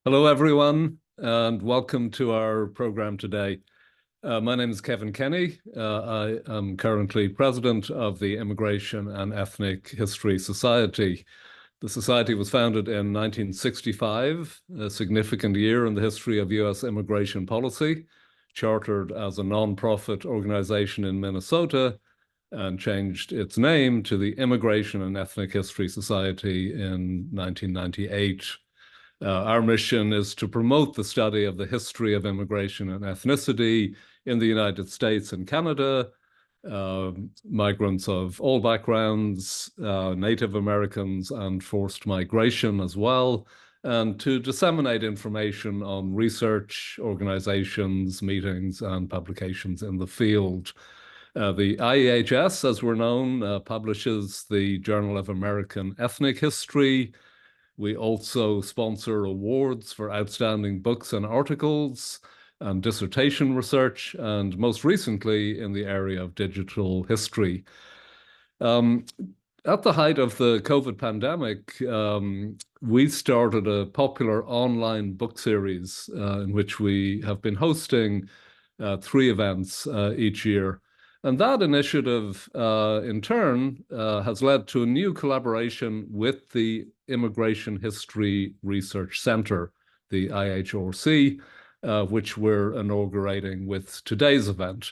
Hello, everyone, and welcome to our program today. My name is Kevin Kenny. I am currently president of the Immigration and Ethnic History Society. The society was founded in 1965, a significant year in the history of U.S. immigration policy, chartered as a nonprofit organization in Minnesota, and changed its name to the Immigration and Ethnic History Society in 1998. Our mission is to promote the study of the history of immigration and ethnicity in the United States and Canada, migrants of all backgrounds, Native Americans, and forced migration as well, and to disseminate information on research, organizations, meetings, and publications in the field. The IEHS, as we're known, publishes the Journal of American Ethnic History. We also sponsor awards for outstanding books and articles and dissertation research, and most recently in the area of digital history. At the height of the COVID pandemic, we started a popular online book series in which we have been hosting 3 events each year. And that initiative, in turn, has led to a new collaboration with the Immigration History Research Center, the IHRC, which we're inaugurating with today's event.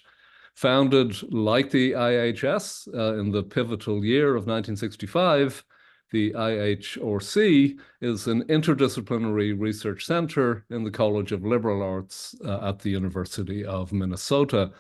Founded like the IHS in the pivotal year of 1965, the IHRC is an interdisciplinary research center in the College of Liberal Arts at the University of Minnesota,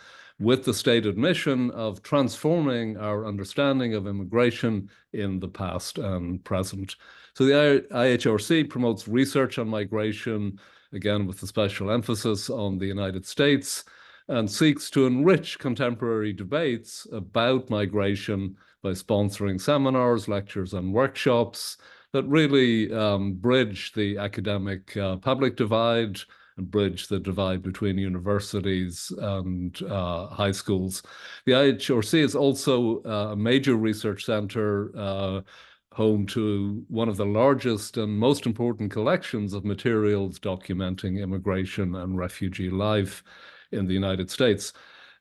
with the stated mission of transforming our understanding of immigration in the past and present. So the IHRC promotes research on migration, again with a special emphasis on the United States, and seeks to enrich contemporary debates about migration by sponsoring seminars, lectures, and workshops that really bridge the academic public divide and bridge the divide between universities and high schools. The IHRC is also a major research center, home to one of the largest and most important collections of materials documenting immigration and refugee life in the United States.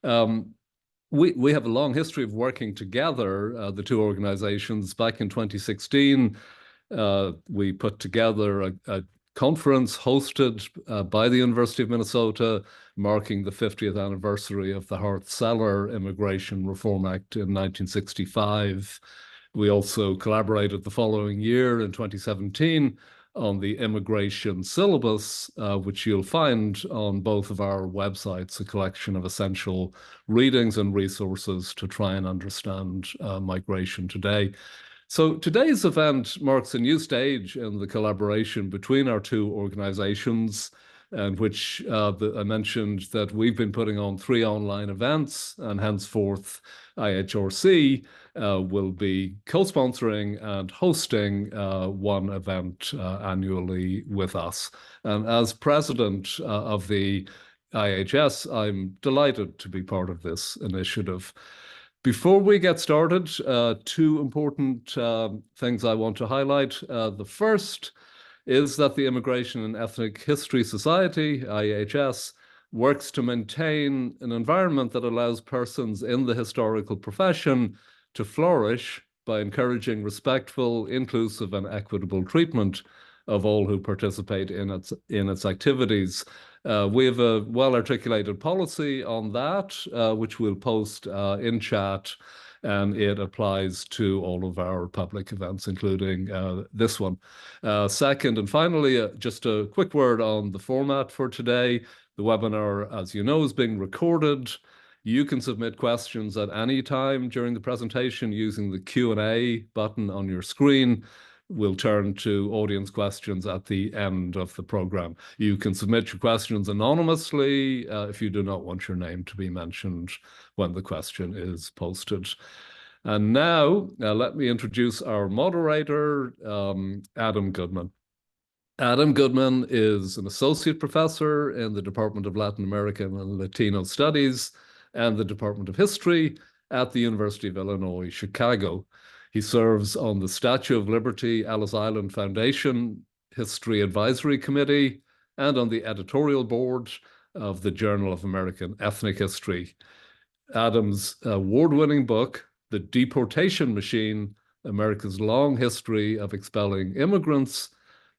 We have a long history of working together, the two organizations. Back in 2016, we put together a conference hosted by the University of Minnesota, marking the 50th anniversary of the Hart-Celler Immigration Reform Act in 1965. We also collaborated the following year in 2017 on the immigration syllabus, which you'll find on both of our websites, a collection of essential readings and resources to try and understand migration today. So today's event marks a new stage in the collaboration between our two organizations, in which I mentioned that we've been putting on 3 online events, and henceforth IHRC will be co-sponsoring and hosting 1 event annually with us. And as president of the IHS, I'm delighted to be part of this initiative. Before we get started, 2 important things I want to highlight. The first is that the Immigration and Ethnic History Society, IEHS, works to maintain an environment that allows persons in the historical profession to flourish by encouraging respectful, inclusive, and equitable treatment of all who participate in its activities. We have a well-articulated policy on that, which we'll post in chat, and it applies to all of our public events, including this one. Second, and finally, just a quick word on the format for today. The webinar, as you know, is being recorded. You can submit questions at any time during the presentation using the Q&A button on your screen. We'll turn to audience questions at the end of the program. You can submit your questions anonymously if you do not want your name to be mentioned when the question is posted. And now, let me introduce our moderator, Adam Goodman. Adam Goodman is an associate professor in the Department of Latin American and Latino Studies and the Department of History at the University of Illinois, Chicago. He serves on the Statue of Liberty Ellis Island Foundation History Advisory Committee and on the editorial board of the Journal of American Ethnic History. Adam's award-winning book, The Deportation Machine, America's Long History of Expelling Immigrants,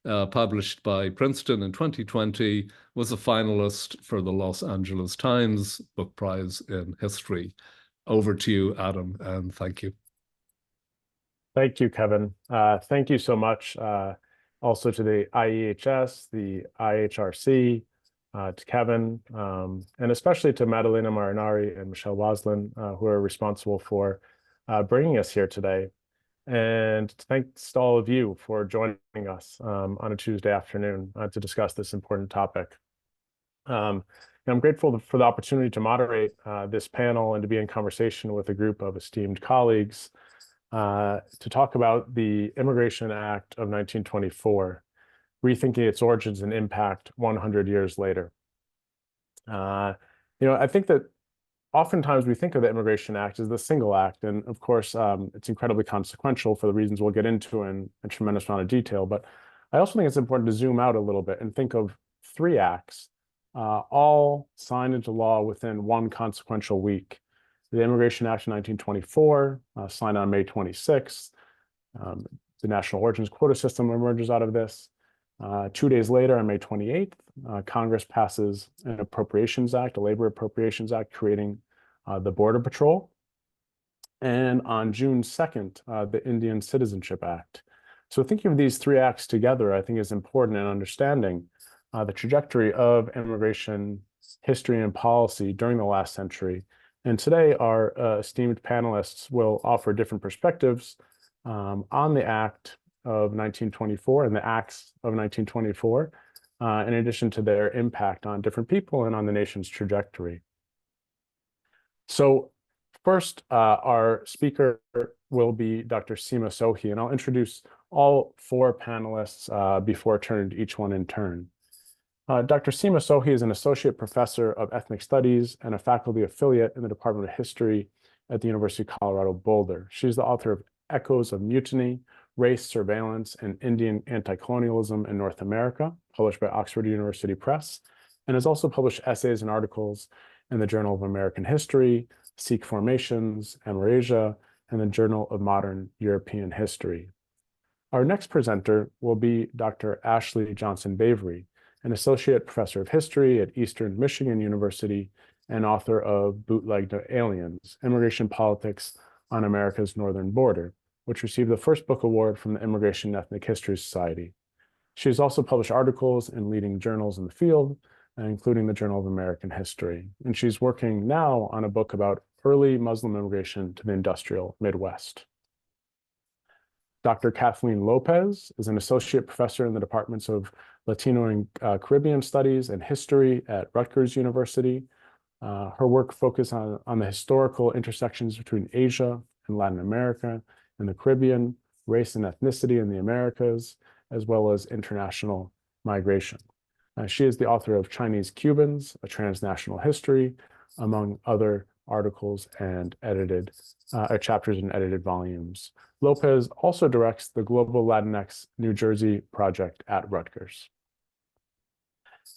published by Princeton in 2020, was a finalist for the Los Angeles Times Book Prize in History. Over to you, Adam, and thank you. Thank you, Kevin. Thank you so much. Also to the IEHS, the IHRC, to Kevin, and especially to Madalena Marinari and Michelle Waslin, who are responsible for bringing us here today. And thanks to all of you for joining us on a Tuesday afternoon to discuss this important topic. I'm grateful for the opportunity to moderate this panel and to be in conversation with a group of esteemed colleagues to talk about the Immigration Act of 1924, rethinking its origins and impact 100 years later. I think that oftentimes we think of the Immigration Act as the single act, and of course, it's incredibly consequential for the reasons we'll get into in a tremendous amount of detail. But I also think it's important to zoom out a little bit and think of three acts, all signed into law within one consequential week. The Immigration Act of 1924, signed on May 26th. The National Origins Quota System emerges out of this. 2 days later, on May 28th, Congress passes an Appropriations Act, a Labor Appropriations Act, creating the Border Patrol. And on June 2nd, the Indian Citizenship Act. So thinking of these three acts together, I think is important in understanding the trajectory of immigration history and policy during the last century. And today, our esteemed panelists will offer different perspectives on the Act of 1924 and the acts of 1924, in addition to their impact on different people and on the nation's trajectory. So first, our speaker will be Dr. Seema Sohi, and I'll introduce all four panelists before turning to each one in turn. Dr. Seema Sohi is an associate professor of ethnic studies and a faculty affiliate in the Department of History at the University of Colorado Boulder. She's the author of Echoes of Mutiny, Race, Surveillance, and Indian Anti-Colonialism in North America, published by Oxford University Press, and has also published essays and articles in the Journal of American History, Sikh Formations, Amerasia, and the Journal of Modern European History. Our next presenter will be Dr. Ashley Johnson-Bavery, an associate professor of history at Eastern Michigan University and author of Bootlegged Aliens, Immigration Politics on America's Northern Border, which received the first book award from the Immigration and Ethnic History Society. She has also published articles in leading journals in the field, including the Journal of American History. And she's working now on a book about early Muslim immigration to the industrial Midwest. Dr. Kathleen Lopez is an associate professor in the departments of Latino and Caribbean Studies and History at Rutgers University. Her work focuses on the historical intersections between Asia and Latin America and the Caribbean, race and ethnicity in the Americas, as well as international migration. She is the author of Chinese Cubans, A Transnational History, among other articles and edited chapters and edited volumes. Lopez also directs the Global Latinx New Jersey project at Rutgers.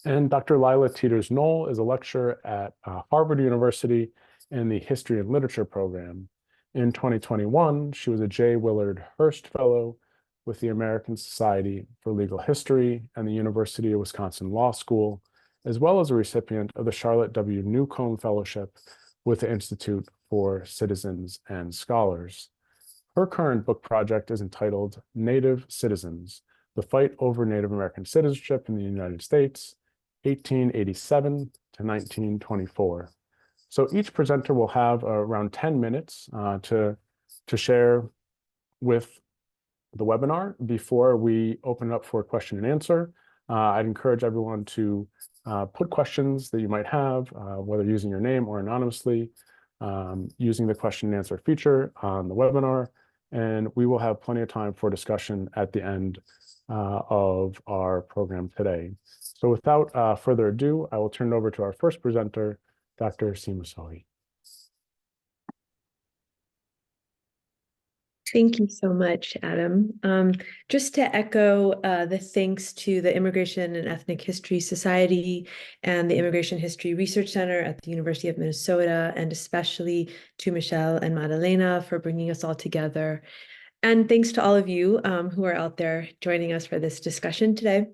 And Dr. Lila Teeters-Knoll is a lecturer at Harvard University in the History and Literature program. In 2021, she was a J. Willard Hurst Fellow with the American Society for Legal History and the University of Wisconsin Law School, as well as a recipient of the Charlotte W. Newcomb Fellowship with the Institute for Citizens and Scholars. Her current book project is entitled Native Citizens, The Fight Over Native American Citizenship in the United States, 1887 to 1924. So each presenter will have around 10 minutes to share with the webinar before we open it up for question and answer. I'd encourage everyone to put questions that you might have, whether using your name or anonymously, using the question and answer feature on the webinar. And we will have plenty of time for discussion at the end of our program today. So without further ado, I will turn it over to our first presenter, Dr. Seema Sohi. Thank you so much, Adam. Just to echo the thanks to the Immigration and Ethnic History Society and the Immigration History Research Center at the University of Minnesota, and especially to Michelle and Madalena for bringing us all together. And thanks to all of you who are out there joining us for this discussion today.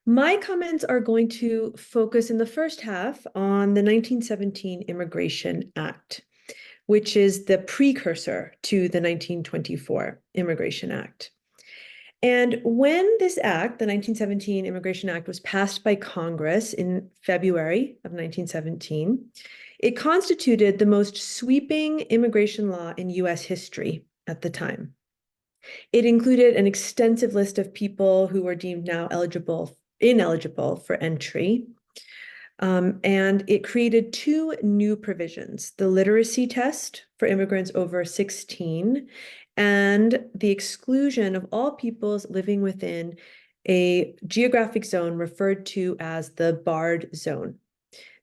My comments are going to focus in the first half on the 1917 Immigration Act, which is the precursor to the 1924 Immigration Act. And when this act, the 1917 Immigration Act, was passed by Congress in February of 1917, it constituted the most sweeping immigration law in US history at the time. It included an extensive list of people who were deemed now ineligible for entry. And it created two new provisions: the literacy test for immigrants over 16 and the exclusion of all peoples living within a geographic zone referred to as the barred zone.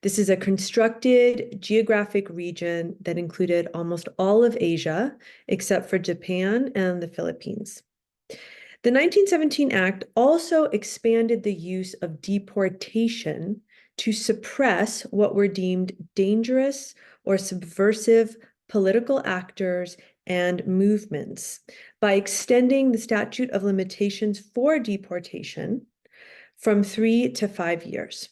This is a constructed geographic region that included almost all of Asia, except for Japan and the Philippines. The 1917 Act also expanded the use of deportation to suppress what were deemed dangerous or subversive political actors and movements by extending the statute of limitations for deportation from 3 to 5 years.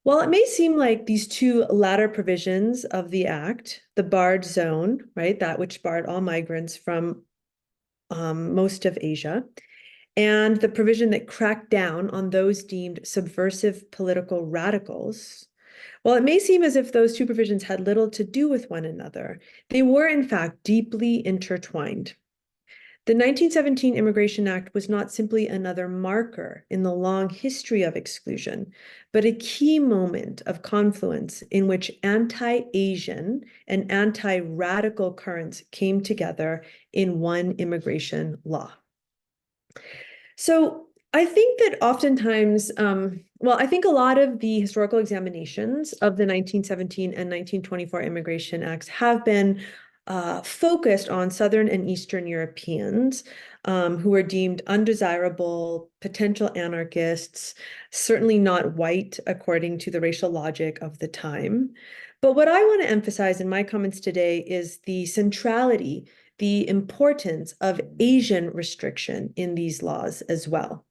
While it may seem like these two latter provisions of the Act, the barred zone, right, that which barred all migrants from most of Asia, and the provision that cracked down on those deemed subversive political radicals, while it may seem as if those two provisions had little to do with one another, they were in fact deeply intertwined. The 1917 Immigration Act was not simply another marker in the long history of exclusion, but a key moment of confluence in which anti-Asian and anti-radical currents came together in one immigration law. So I think that oftentimes, I think a lot of the historical examinations of the 1917 and 1924 Immigration Acts have been focused on Southern and Eastern Europeans who were deemed undesirable, potential anarchists, certainly not white according to the racial logic of the time. But what I want to emphasize in my comments today is the centrality, the importance of Asian restriction in these laws as well.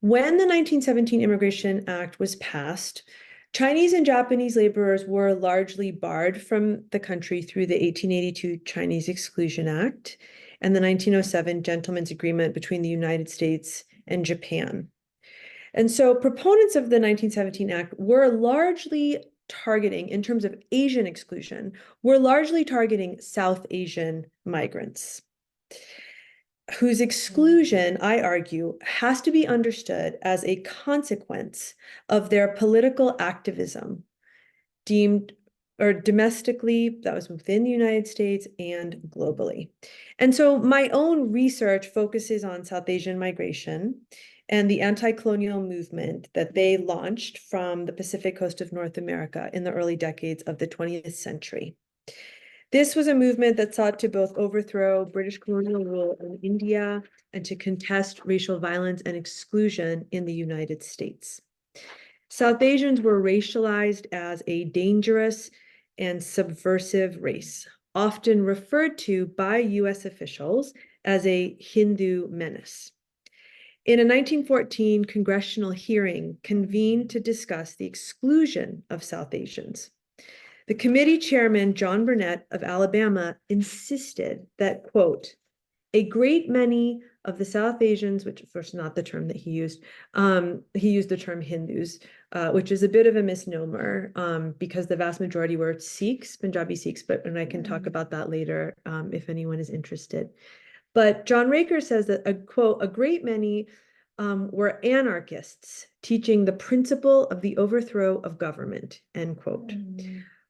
When the 1917 Immigration Act was passed, Chinese and Japanese laborers were largely barred from the country through the 1882 Chinese Exclusion Act and the 1907 Gentlemen's Agreement between the United States and Japan. And so proponents of the 1917 Act were largely targeting, in terms of Asian exclusion, were largely targeting South Asian migrants, whose exclusion, I argue, has to be understood as a consequence of their political activism, deemed or domestically, that was within the United States and globally. And so my own research focuses on South Asian migration and the anti-colonial movement that they launched from the Pacific coast of North America in the early decades of the 20th century. This was a movement that sought to both overthrow British colonial rule in India and to contest racial violence and exclusion in the United States. South Asians were racialized as a dangerous and subversive race, often referred to by US officials as a Hindu menace. In a 1914 congressional hearing convened to discuss the exclusion of South Asians, the committee chairman, John Burnett of Alabama, insisted that, quote, a great many of the South Asians, which of course is not the term that he used the term Hindus, which is a bit of a misnomer because the vast majority were Sikhs, Punjabi Sikhs, and I can talk about that later if anyone is interested. But John Raker says that, quote, a great many were anarchists teaching the principle of the overthrow of government, end quote.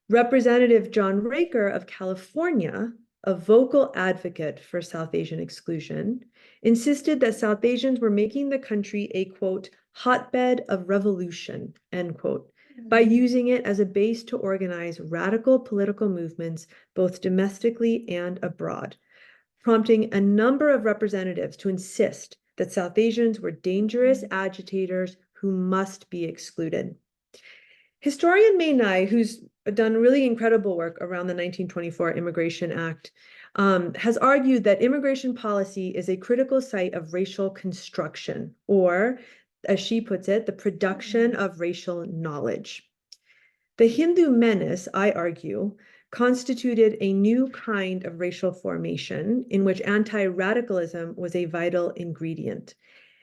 Representative John Raker of California, a vocal advocate for South Asian exclusion, insisted that South Asians were making the country a, quote, hotbed of revolution, end quote, by using it as a base to organize radical political movements, both domestically and abroad. prompting a number of representatives to insist that South Asians were dangerous agitators who must be excluded. Historian May Nai, who's done really incredible work around the 1924 Immigration Act, has argued that immigration policy is a critical site of racial construction, or, as she puts it, the production of racial knowledge. The Hindu menace, I argue, constituted a new kind of racial formation in which anti-radicalism was a vital ingredient.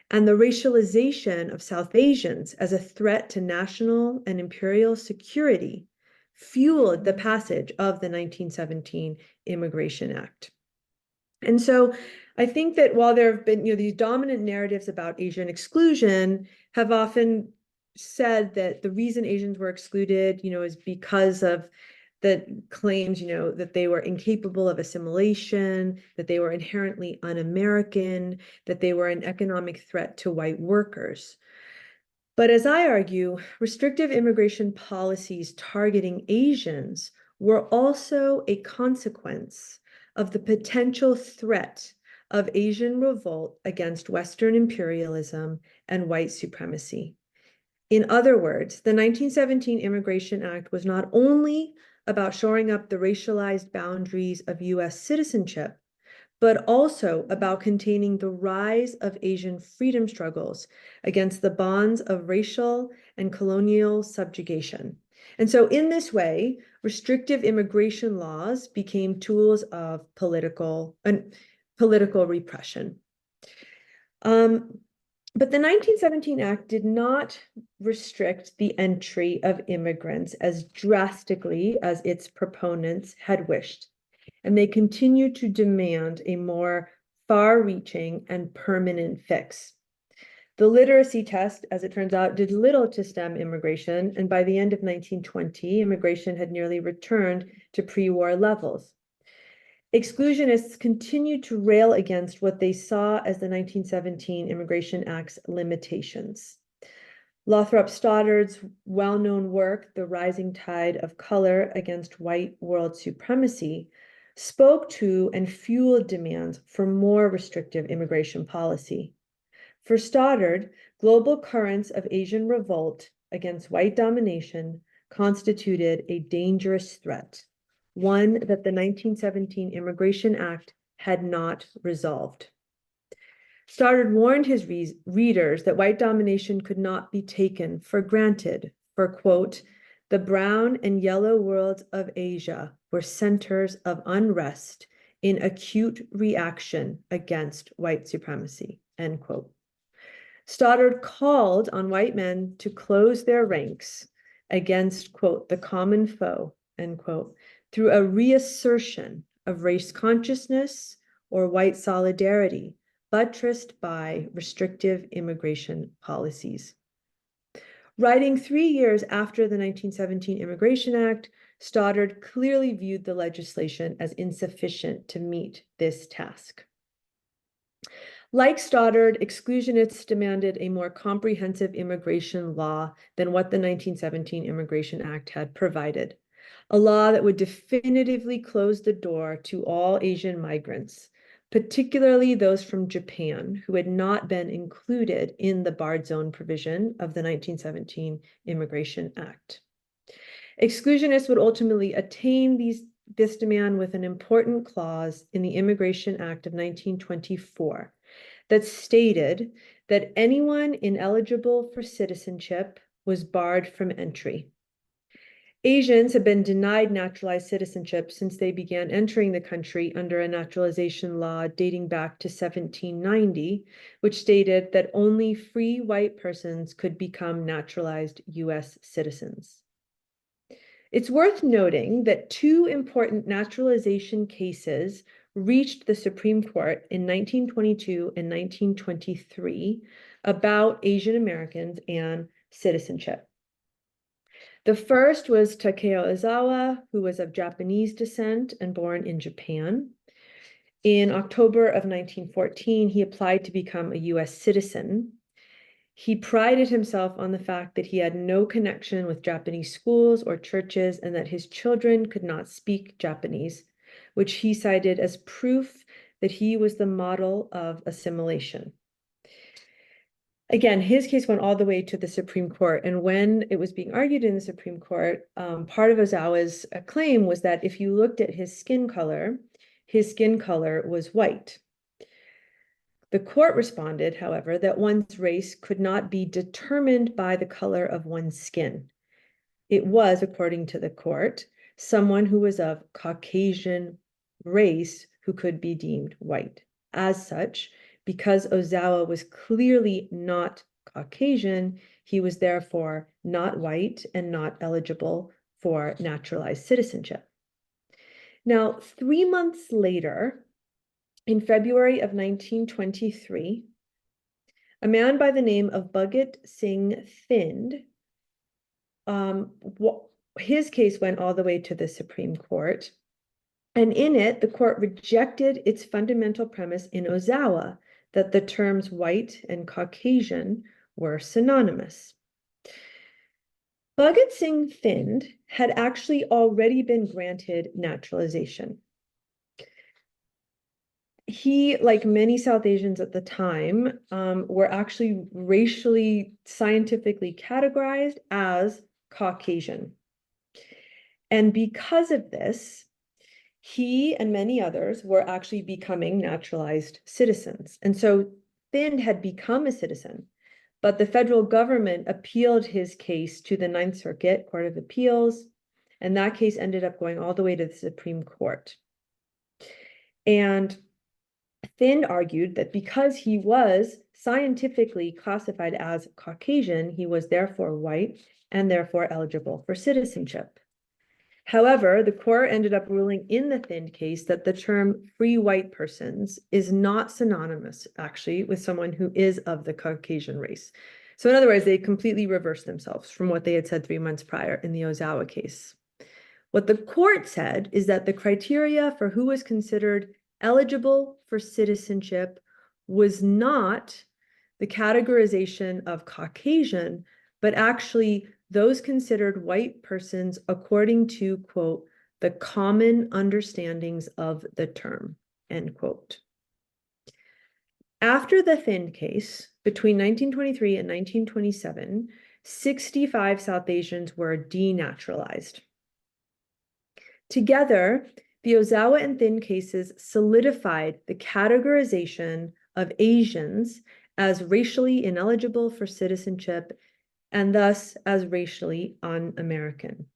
And the racialization of South Asians as a threat to national and imperial security fueled the passage of the 1917 Immigration Act. And so I think that while there have been, these dominant narratives about Asian exclusion have often said that the reason Asians were excluded, is because of the claims, that they were incapable of assimilation, that they were inherently un-American, that they were an economic threat to white workers. But as I argue, restrictive immigration policies targeting Asians were also a consequence of the potential threat of Asian revolt against Western imperialism and white supremacy. In other words, the 1917 Immigration Act was not only about shoring up the racialized boundaries of US citizenship, but also about containing the rise of Asian freedom struggles against the bonds of racial and colonial subjugation. And so in this way, restrictive immigration laws became tools of political repression. But the 1917 Act did not restrict the entry of immigrants as drastically as its proponents had wished, and they continued to demand a more far-reaching and permanent fix. The literacy test, as it turns out, did little to stem immigration, and by the end of 1920, immigration had nearly returned to pre-war levels. Exclusionists continued to rail against what they saw as the 1917 Immigration Act's limitations. Lothrop Stoddard's well-known work, The Rising Tide of Color Against White World Supremacy, spoke to and fueled demands for more restrictive immigration policy. For Stoddard, global currents of Asian revolt against white domination constituted a dangerous threat, one that the 1917 Immigration Act had not resolved. Stoddard warned his readers that white domination could not be taken for granted, for, quote, the brown and yellow worlds of Asia were centers of unrest in acute reaction against white supremacy, end quote. Stoddard called on white men to close their ranks against, quote, the common foe, end quote, through a reassertion of race consciousness or white solidarity, buttressed by restrictive immigration policies. Writing 3 years after the 1917 Immigration Act, Stoddard clearly viewed the legislation as insufficient to meet this task. Like Stoddard, exclusionists demanded a more comprehensive immigration law than what the 1917 Immigration Act had provided, a law that would definitively close the door to all Asian migrants, particularly those from Japan, who had not been included in the barred zone provision of the 1917 Immigration Act. Exclusionists would ultimately attain this demand with an important clause in the Immigration Act of 1924 that stated that anyone ineligible for citizenship was barred from entry. Asians have been denied naturalized citizenship since they began entering the country under a naturalization law dating back to 1790, which stated that only free white persons could become naturalized US citizens. It's worth noting that 2 important naturalization cases reached the Supreme Court in 1922 and 1923 about Asian Americans and citizenship. The first was Takeo Ozawa, who was of Japanese descent and born in Japan. In October of 1914, he applied to become a US citizen. He prided himself on the fact that he had no connection with Japanese schools or churches and that his children could not speak Japanese, which he cited as proof that he was the model of assimilation. Again, his case went all the way to the Supreme Court. And when it was being argued in the Supreme Court, part of Ozawa's claim was that if you looked at his skin color was white. The court responded, however, that one's race could not be determined by the color of one's skin. It was, according to the court, someone who was of Caucasian race who could be deemed white. As such, because Ozawa was clearly not Caucasian, he was therefore not white and not eligible for naturalized citizenship. Now, 3 months later, in February of 1923, a man by the name of Bhagat Singh Thind, his case went all the way to the Supreme Court. And in it, the court rejected its fundamental premise in Ozawa that the terms white and Caucasian were synonymous. Bhagat Singh Thind had actually already been granted naturalization. He, like many South Asians at the time, were actually racially, scientifically categorized as Caucasian. And because of this, he and many others were actually becoming naturalized citizens. And so Thind had become a citizen, but the federal government appealed his case to the Ninth Circuit Court of Appeals, and that case ended up going all the way to the Supreme Court. And Thind argued that because he was scientifically classified as Caucasian, he was therefore white and therefore eligible for citizenship. However, the court ended up ruling in the Thind case that the term free white persons is not synonymous, actually, with someone who is of the Caucasian race. So in other words, they completely reversed themselves from what they had said 3 months prior in the Ozawa case. What the court said is that the criteria for who was considered eligible for citizenship was not the categorization of Caucasian, but actually those considered white persons according to, quote, the common understandings of the term, end quote. After the Thind case, between 1923 and 1927, 65 South Asians were denaturalized. Together, the Ozawa and Thind cases solidified the categorization of Asians as racially ineligible for citizenship and thus as racially un-American.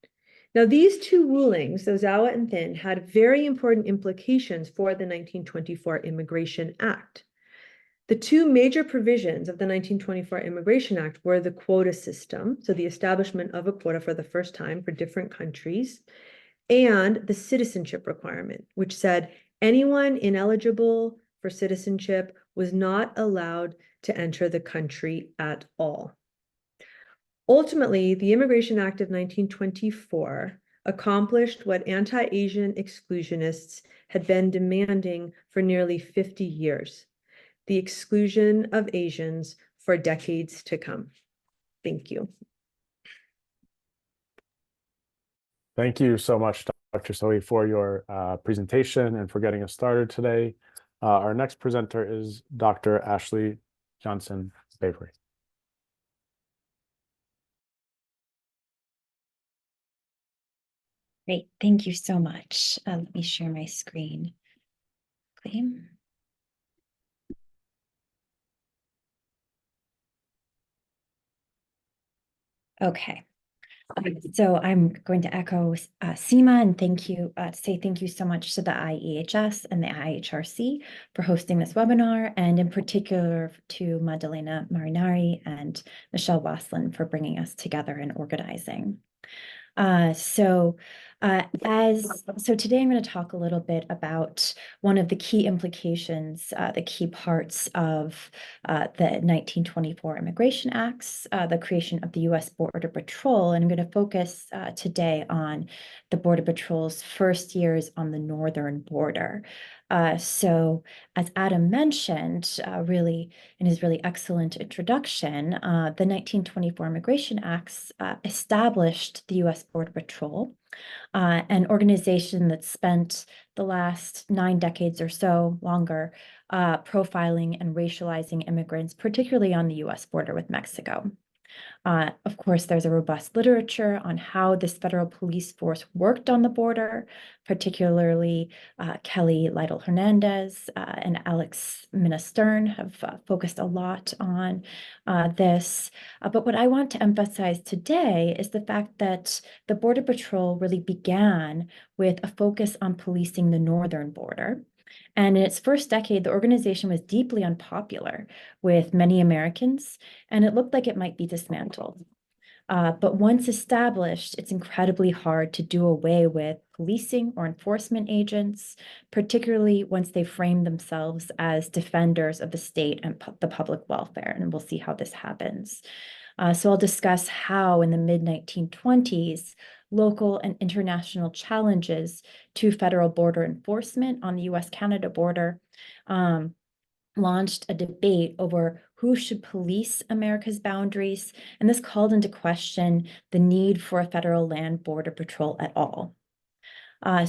Now, these two rulings, Ozawa and Thind, had very important implications for the 1924 Immigration Act. The two major provisions of the 1924 Immigration Act were the quota system, so the establishment of a quota for the first time for different countries, and the citizenship requirement, which said anyone ineligible for citizenship was not allowed to enter the country at all. Ultimately, the Immigration Act of 1924 accomplished what anti-Asian exclusionists had been demanding for nearly 50 years, the exclusion of Asians for decades to come. Thank you. Thank you so much, Dr. Sohi, for your presentation and for getting us started today. Our next presenter is Dr. Ashley Johnson-Bavery. Great, thank you so much. Let me share my screen. Okay. So I'm going to echo Seema and say thank you so much to the IEHS and the IHRC for hosting this webinar, and in particular to Madalena Marinari and Michelle Waslin for bringing us together and organizing. So today I'm going to talk a little bit about one of the key implications, the key parts of the 1924 Immigration Acts, the creation of the U.S. Border Patrol, and I'm going to focus today on the Border Patrol's first years on the northern border. So as Adam mentioned, really in his really excellent introduction, the 1924 Immigration Acts established the U.S. Border Patrol, an organization that spent the last 9 decades or so longer profiling and racializing immigrants, particularly on the U.S. border with Mexico. Of course, there's a robust literature on how this federal police force worked on the border, particularly Kelly Lytle Hernandez and Alex Minna-Stern have focused a lot on this. But what I want to emphasize today is the fact that the Border Patrol really began with a focus on policing the northern border. And in its first decade, the organization was deeply unpopular with many Americans, and it looked like it might be dismantled. But once established, it's incredibly hard to do away with policing or enforcement agents, particularly once they frame themselves as defenders of the state and the public welfare. And we'll see how this happens. So I'll discuss how in the mid-1920s, local and international challenges to federal border enforcement on the US-Canada border launched a debate over who should police America's boundaries, and this called into question the need for a federal land border patrol at all. We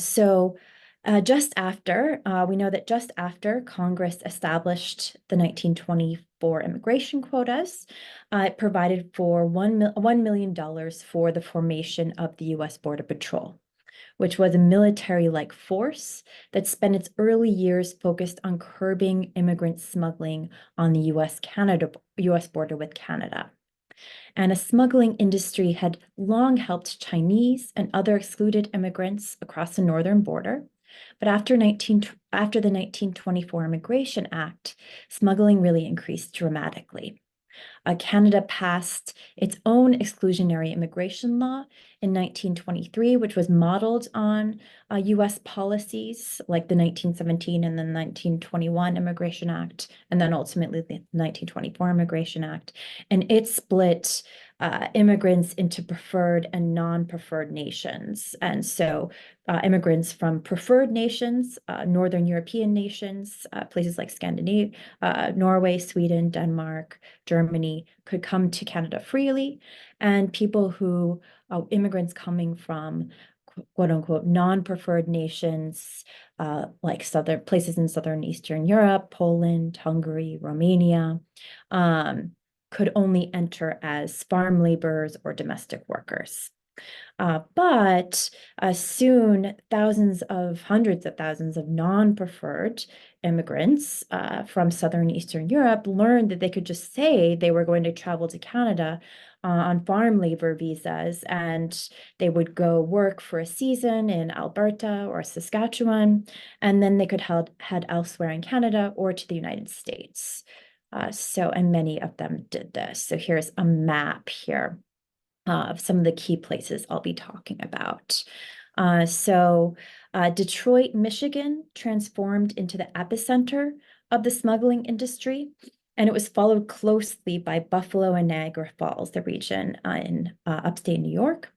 know that just after Congress established the 1924 immigration quotas, it provided for $1 million for the formation of the U.S. Border Patrol, which was a military-like force that spent its early years focused on curbing immigrant smuggling on the US border with Canada. And a smuggling industry had long helped Chinese and other excluded immigrants across the northern border. But after the 1924 Immigration Act, smuggling really increased dramatically. Canada passed its own exclusionary immigration law in 1923, which was modeled on US policies like the 1917 and the 1921 Immigration Act, and then ultimately the 1924 Immigration Act. And it split immigrants into preferred and non-preferred nations. And so immigrants from preferred nations, Northern European nations, places like Scandinavia, Norway, Sweden, Denmark, Germany, could come to Canada freely. And people who, immigrants coming from quote unquote non-preferred nations, like places in Southern Eastern Europe, Poland, Hungary, Romania, could only enter as farm laborers or domestic workers. But soon, hundreds of thousands of non-preferred immigrants from Southern Eastern Europe learned that they could just say they were going to travel to Canada on farm labor visas, and they would go work for a season in Alberta or Saskatchewan, and then they could head elsewhere in Canada or to the United States. And many of them did this. So here's a map here of some of the key places I'll be talking about. Detroit, Michigan transformed into the epicenter of the smuggling industry, and it was followed closely by Buffalo and Niagara Falls, the region in upstate New York.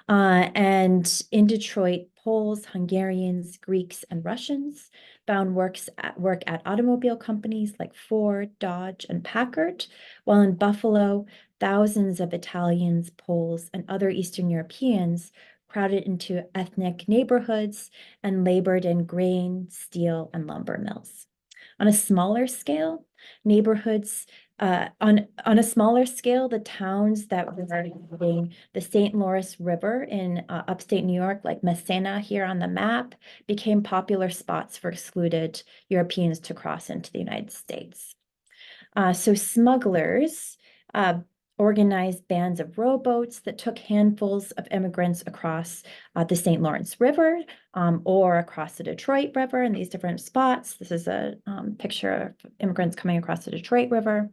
And in Detroit, Poles, Hungarians, Greeks, and Russians found work at automobile companies like Ford, Dodge, and Packard, while in Buffalo, thousands of Italians, Poles, and other Eastern Europeans crowded into ethnic neighborhoods and labored in grain, steel, and lumber mills. On a smaller scale, neighborhoods on a smaller scale, the towns that were along the St. Lawrence River in upstate New York, like Messina here on the map, became popular spots for excluded Europeans to cross into the United States. So smugglers organized bands of rowboats that took handfuls of immigrants across the St. Lawrence River or across the Detroit River in these different spots. This is a picture of immigrants coming across the Detroit River.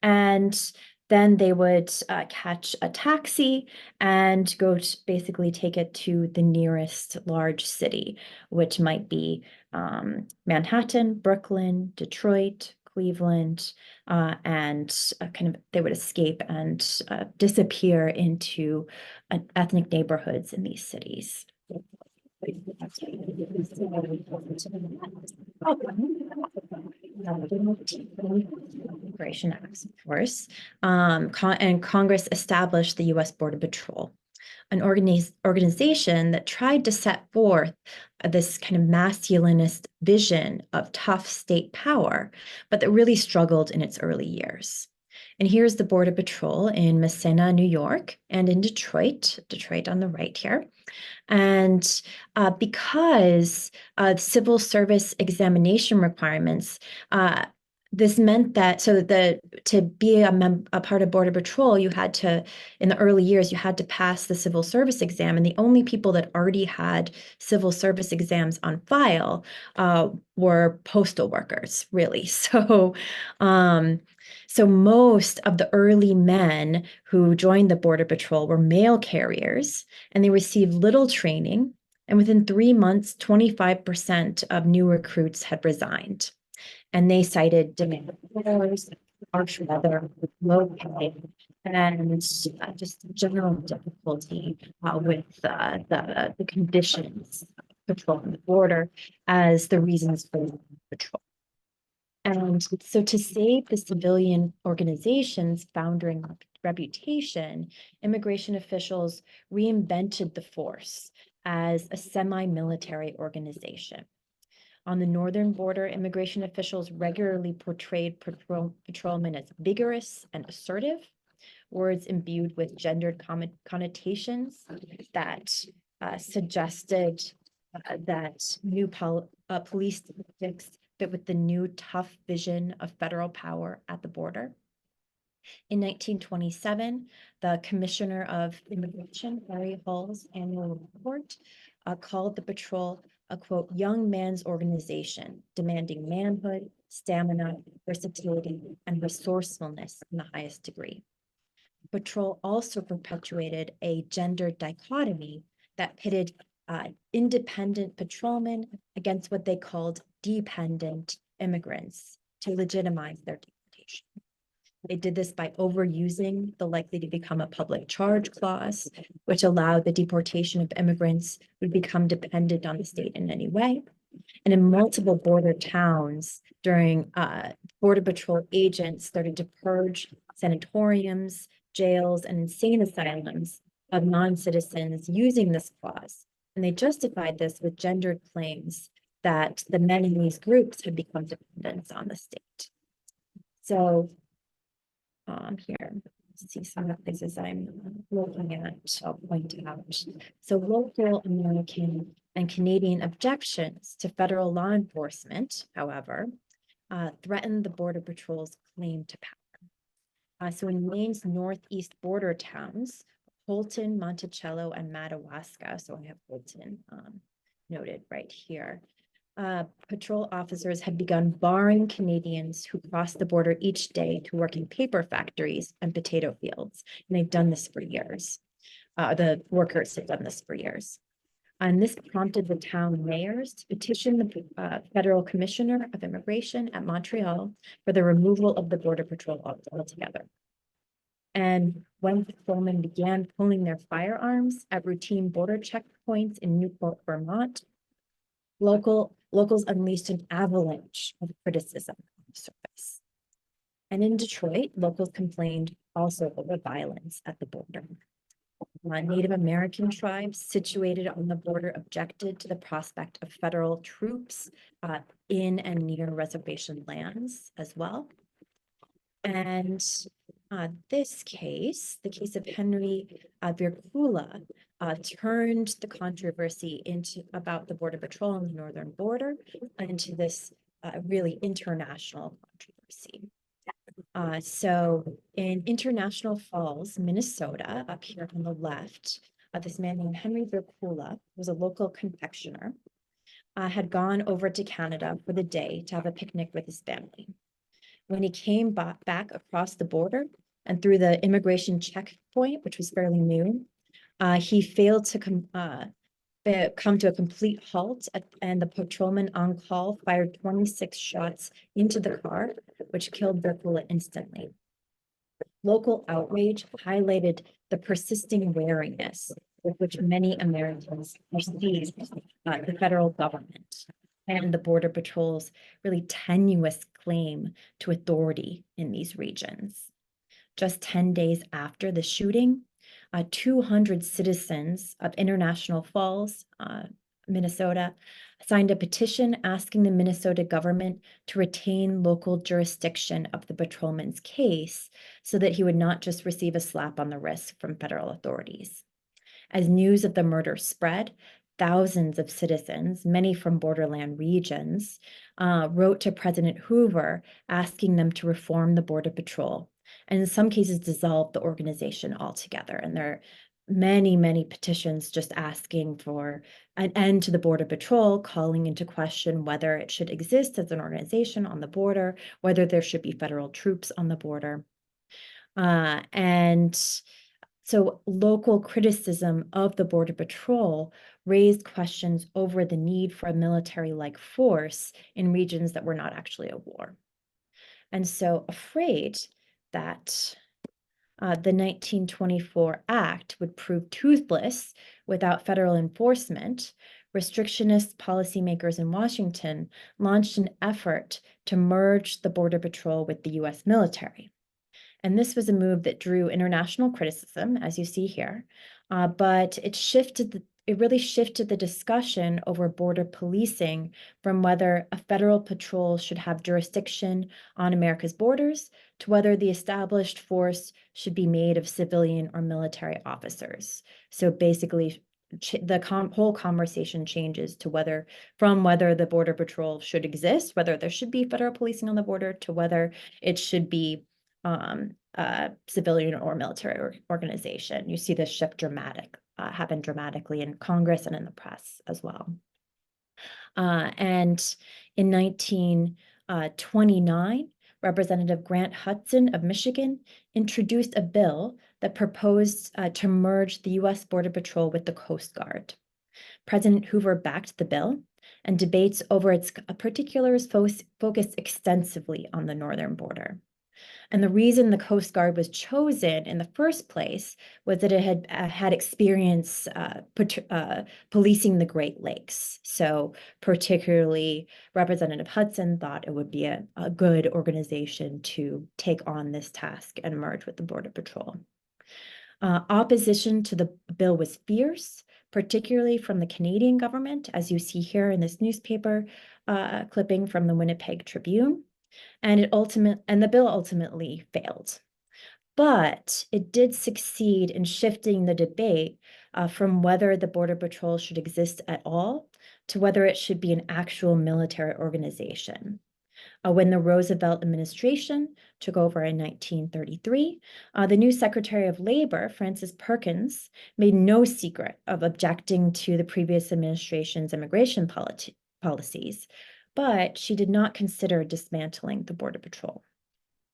And then they would catch a taxi and go to basically take it to the nearest large city, which might be Manhattan, Brooklyn, Detroit, Cleveland, and they would escape and disappear into ethnic neighborhoods in these cities. Immigration Acts, of course, and Congress established the U.S. Border Patrol, an organization that tried to set forth this kind of masculinist vision of tough state power, but that really struggled in its early years. And here's the Border Patrol in Massena, New York, and in Detroit on the right here. And because civil service examination requirements, this meant that to be a part of Border Patrol, you had to, in the early years, you had to pass the civil service exam. And the only people that already had civil service exams on file were postal workers, really. So most of the early men who joined the Border Patrol were mail carriers, and they received little training. And within 3 months, 25% of new recruits had resigned. And they cited demand wars, harsh weather, low pay, and just general difficulty with the conditions of patrolling the border as the reasons for patrol. And so to save the civilian organization's foundering reputation, immigration officials reinvented the force as a semi-military organization. On the northern border, immigration officials regularly portrayed patrolmen as vigorous and assertive, words imbued with gendered connotations that suggested that new police tactics fit with the new tough vision of federal power at the border. In 1927, the Commissioner of Immigration, Harry Hall's annual report called the patrol a, quote, young man's organization, demanding manhood, stamina, versatility, and resourcefulness in the highest degree. Patrol also perpetuated a gender dichotomy that pitted independent patrolmen against what they called dependent immigrants to legitimize their deportation. They did this by overusing the likely to become a public charge clause, which allowed the deportation of immigrants who would become dependent on the state in any way. And in multiple border towns during Border Patrol agents started to purge sanatoriums, jails, and insane asylums of non-citizens using this clause. And they justified this with gendered claims that the men in these groups had become dependents on the state. So here, see some of the places I'm looking at, I'll point out. So local American and Canadian objections to federal law enforcement, however, threatened the Border Patrol's claim to power. So in Maine's northeast border towns, Holton, Monticello, and Madawaska, so I have Holton noted right here, patrol officers had begun barring Canadians who crossed the border each day to work in paper factories and potato fields. And they've done this for years. The workers have done this for years. And this prompted the town mayors to petition the federal commissioner of immigration at Montreal for the removal of the Border Patrol altogether. And when patrolmen began pulling their firearms at routine border checkpoints in Newport, Vermont, locals unleashed an avalanche of criticism on the surface. And in Detroit, locals complained also over violence at the border. Native American tribes situated on the border objected to the prospect of federal troops in and near reservation lands as well. And this case, the case of Henry Virkula, turned the controversy about the Border Patrol on the northern border into this really international controversy. So in International Falls, Minnesota, up here on the left, this man named Henry Virkula was a local confectioner, had gone over to Canada for the day to have a picnic with his family. When he came back across the border and through the immigration checkpoint, which was fairly new, he failed to come to a complete halt, and the patrolman on call fired 26 shots into the car, which killed Virkula instantly. Local outrage highlighted the persisting wariness with which many Americans perceive the federal government and the Border Patrol's really tenuous claim to authority in these regions. Just 10 days after the shooting, 200 citizens of International Falls, Minnesota, signed a petition asking the Minnesota government to retain local jurisdiction of the patrolman's case so that he would not just receive a slap on the wrist from federal authorities. As news of the murder spread, thousands of citizens, many from borderland regions, wrote to President Hoover asking them to reform the Border Patrol, and in some cases dissolve the organization altogether. And there are many, many petitions just asking for an end to the Border Patrol, calling into question whether it should exist as an organization on the border, whether there should be federal troops on the border. And so local criticism of the Border Patrol raised questions over the need for a military-like force in regions that were not actually at war. And so afraid that the 1924 Act would prove toothless without federal enforcement, restrictionist policymakers in Washington launched an effort to merge the Border Patrol with the US military. And this was a move that drew international criticism, as you see here, but it really shifted the discussion over border policing from whether a federal patrol should have jurisdiction on America's borders to whether the established force should be made of civilian or military officers. So basically, the whole conversation changes to whether the Border Patrol should exist, whether there should be federal policing on the border, to whether it should be civilian or military organization. You see this shift happen dramatically in Congress and in the press as well. And in 1929, Representative Grant Hudson of Michigan introduced a bill that proposed to merge the US Border Patrol with the Coast Guard. President Hoover backed the bill, and debates over its particulars focused extensively on the northern border. And the reason the Coast Guard was chosen in the first place was that it had experience policing the Great Lakes. So particularly Representative Hudson thought it would be a good organization to take on this task and merge with the Border Patrol. Opposition to the bill was fierce, particularly from the Canadian government, as you see here in this newspaper clipping from the Winnipeg Tribune. And the bill ultimately failed. But it did succeed in shifting the debate from whether the Border Patrol should exist at all to whether it should be an actual military organization. When the Roosevelt administration took over in 1933, the new Secretary of Labor, Frances Perkins, made no secret of objecting to the previous administration's immigration policies, but she did not consider dismantling the Border Patrol.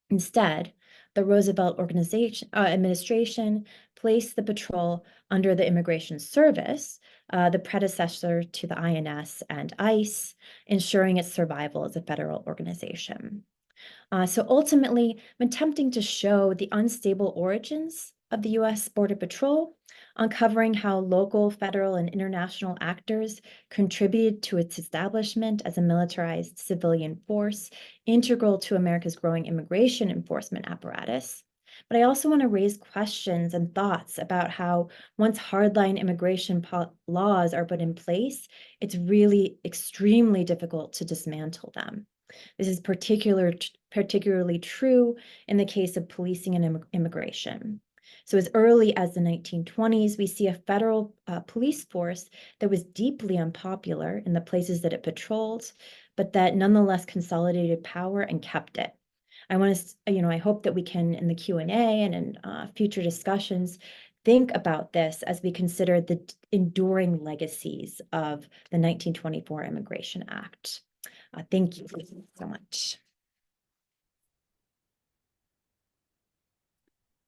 Instead, the Roosevelt administration placed the patrol under the Immigration Service, the predecessor to the INS and ICE, ensuring its survival as a federal organization. So ultimately, attempting to show the unstable origins of the US Border Patrol, uncovering how local, federal, and international actors contributed to its establishment as a militarized civilian force, integral to America's growing immigration enforcement apparatus. But I also want to raise questions and thoughts about how once hardline immigration laws are put in place, it's really extremely difficult to dismantle them. This is particularly true in the case of policing and immigration. So as early as the 1920s, we see a federal police force that was deeply unpopular in the places that it patrolled, but that nonetheless consolidated power and kept it. I hope that we can, in the Q&A and in future discussions, think about this as we consider the enduring legacies of the 1924 Immigration Act. Thank you so much.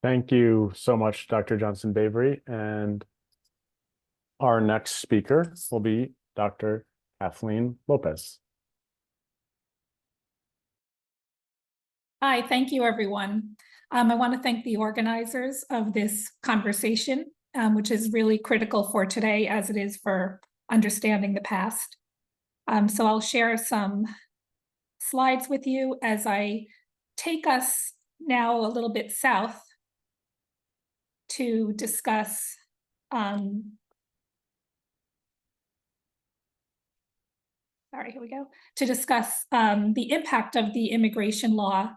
Thank you so much, Dr. Johnson-Bavery. And our next speaker will be Dr. Kathleen Lopez. Hi, thank you, everyone. I want to thank the organizers of this conversation. which is really critical for today as it is for understanding the past. So I'll share some slides with you as I take us now a little bit south to discuss here we go, to discuss the impact of the immigration law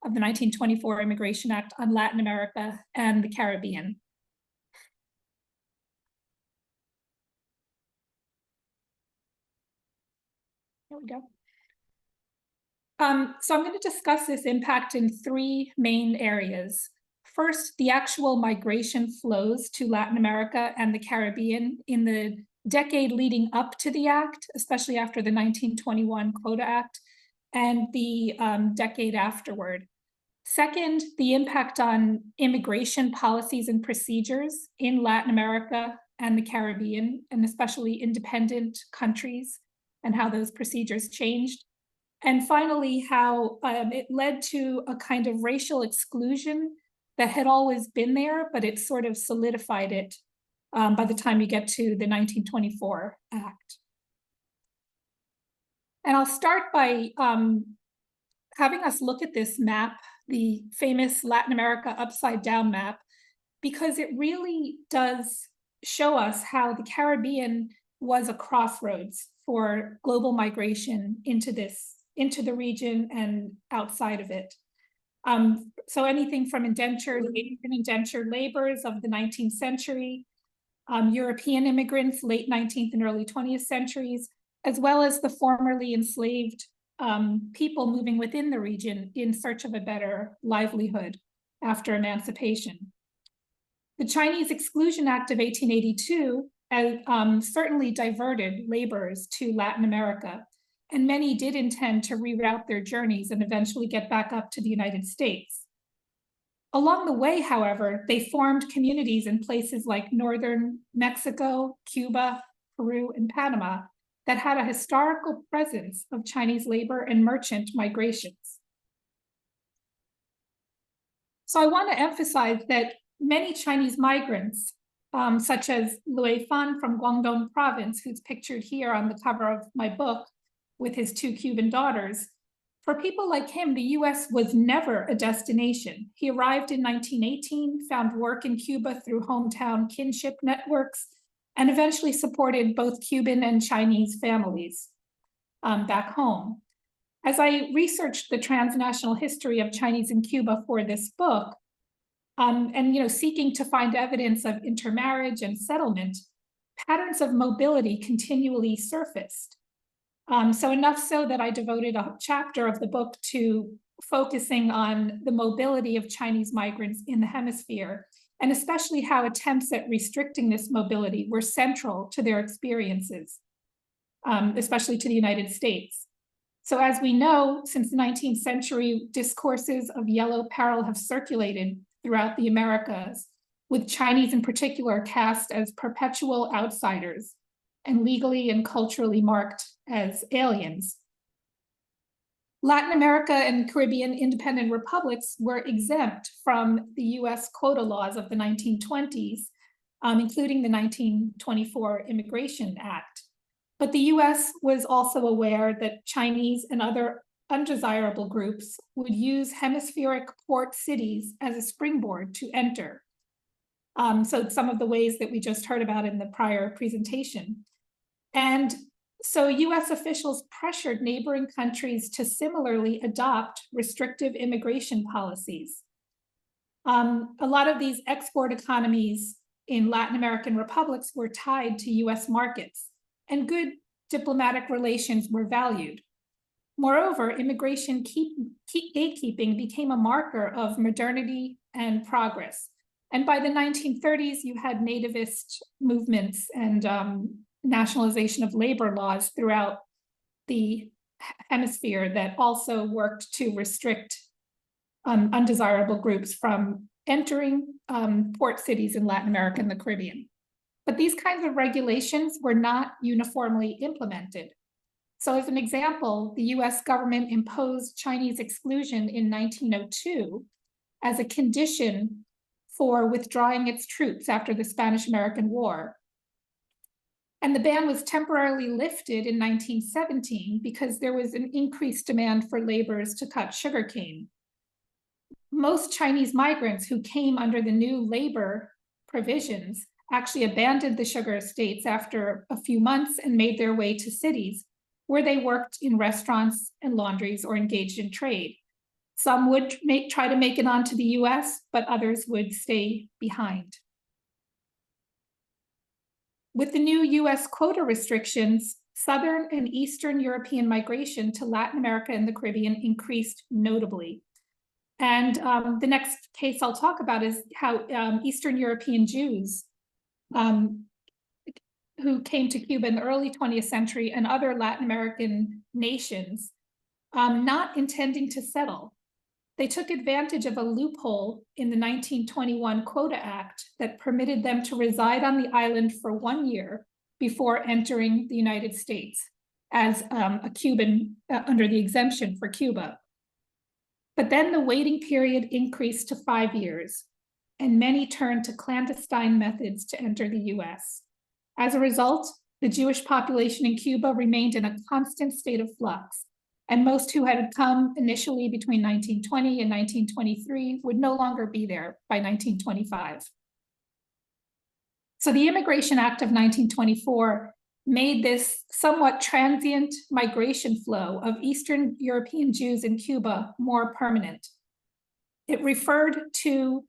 of the 1924 Immigration Act on Latin America and the Caribbean. There we go. So I'm going to discuss this impact in three main areas. First, the actual migration flows to Latin America and the Caribbean in the decade leading up to the act, especially after the 1921 Quota Act, and the decade afterward. Second, the impact on immigration policies and procedures in Latin America and the Caribbean, and especially independent countries, and how those procedures changed. And finally, how it led to a kind of racial exclusion that had always been there, but it sort of solidified it by the time you get to the 1924 Act. And I'll start by having us look at this map, the famous Latin America upside down map, because it really does show us how the Caribbean was a crossroads for global migration into the region and outside of it. So anything from indentured laborers of the 19th century, European immigrants, late 19th and early 20th centuries, as well as the formerly enslaved people moving within the region in search of a better livelihood after emancipation. The Chinese Exclusion Act of 1882 certainly diverted laborers to Latin America, and many did intend to reroute their journeys and eventually get back up to the United States. Along the way, however, they formed communities in places like northern Mexico, Cuba, Peru, and Panama that had a historical presence of Chinese labor and merchant migrations. So I want to emphasize that many Chinese migrants, such as Lui Fan from Guangdong province, who's pictured here on the cover of my book with his two Cuban daughters, for people like him, the US was never a destination. He arrived in 1918, found work in Cuba through hometown kinship networks, and eventually supported both Cuban and Chinese families back home. As I researched the transnational history of Chinese in Cuba for this book, and seeking to find evidence of intermarriage and settlement, patterns of mobility continually surfaced. So enough so that I devoted a chapter of the book to focusing on the mobility of Chinese migrants in the hemisphere, and especially how attempts at restricting this mobility were central to their experiences, especially to the United States. So as we know, since the 19th century, discourses of yellow peril have circulated throughout the Americas, with Chinese in particular cast as perpetual outsiders and legally and culturally marked as aliens. Latin America and Caribbean independent republics were exempt from the US quota laws of the 1920s, including the 1924 Immigration Act. But the US was also aware that Chinese and other undesirable groups would use hemispheric port cities as a springboard to enter. So some of the ways that we just heard about in the prior presentation. And so US officials pressured neighboring countries to similarly adopt restrictive immigration policies. A lot of these export economies in Latin American republics were tied to US markets, and good diplomatic relations were valued. Moreover, immigration gatekeeping became a marker of modernity and progress. And by the 1930s, you had nativist movements and nationalization of labor laws throughout the hemisphere that also worked to restrict undesirable groups from entering port cities in Latin America and the Caribbean. But these kinds of regulations were not uniformly implemented. So as an example, the US government imposed Chinese exclusion in 1902 as a condition for withdrawing its troops after the Spanish-American War. And the ban was temporarily lifted in 1917 because there was an increased demand for laborers to cut sugarcane. Most Chinese migrants who came under the new labor provisions actually abandoned the sugar estates after a few months and made their way to cities, where they worked in restaurants and laundries or engaged in trade. Some would try to make it onto the US, but others would stay behind. With the new US quota restrictions, Southern and Eastern European migration to Latin America and the Caribbean increased notably. And the next case I'll talk about is how Eastern European Jews who came to Cuba in the early 20th century and other Latin American nations, not intending to settle. They took advantage of a loophole in the 1921 Quota Act that permitted them to reside on the island for 1 year before entering the United States as a Cuban under the exemption for Cuba. But then the waiting period increased to 5 years, and many turned to clandestine methods to enter the US. As a result, the Jewish population in Cuba remained in a constant state of flux, and most who had come initially between 1920 and 1923 would no longer be there by 1925. So the Immigration Act of 1924 made this somewhat transient migration flow of Eastern European Jews in Cuba more permanent. It referred to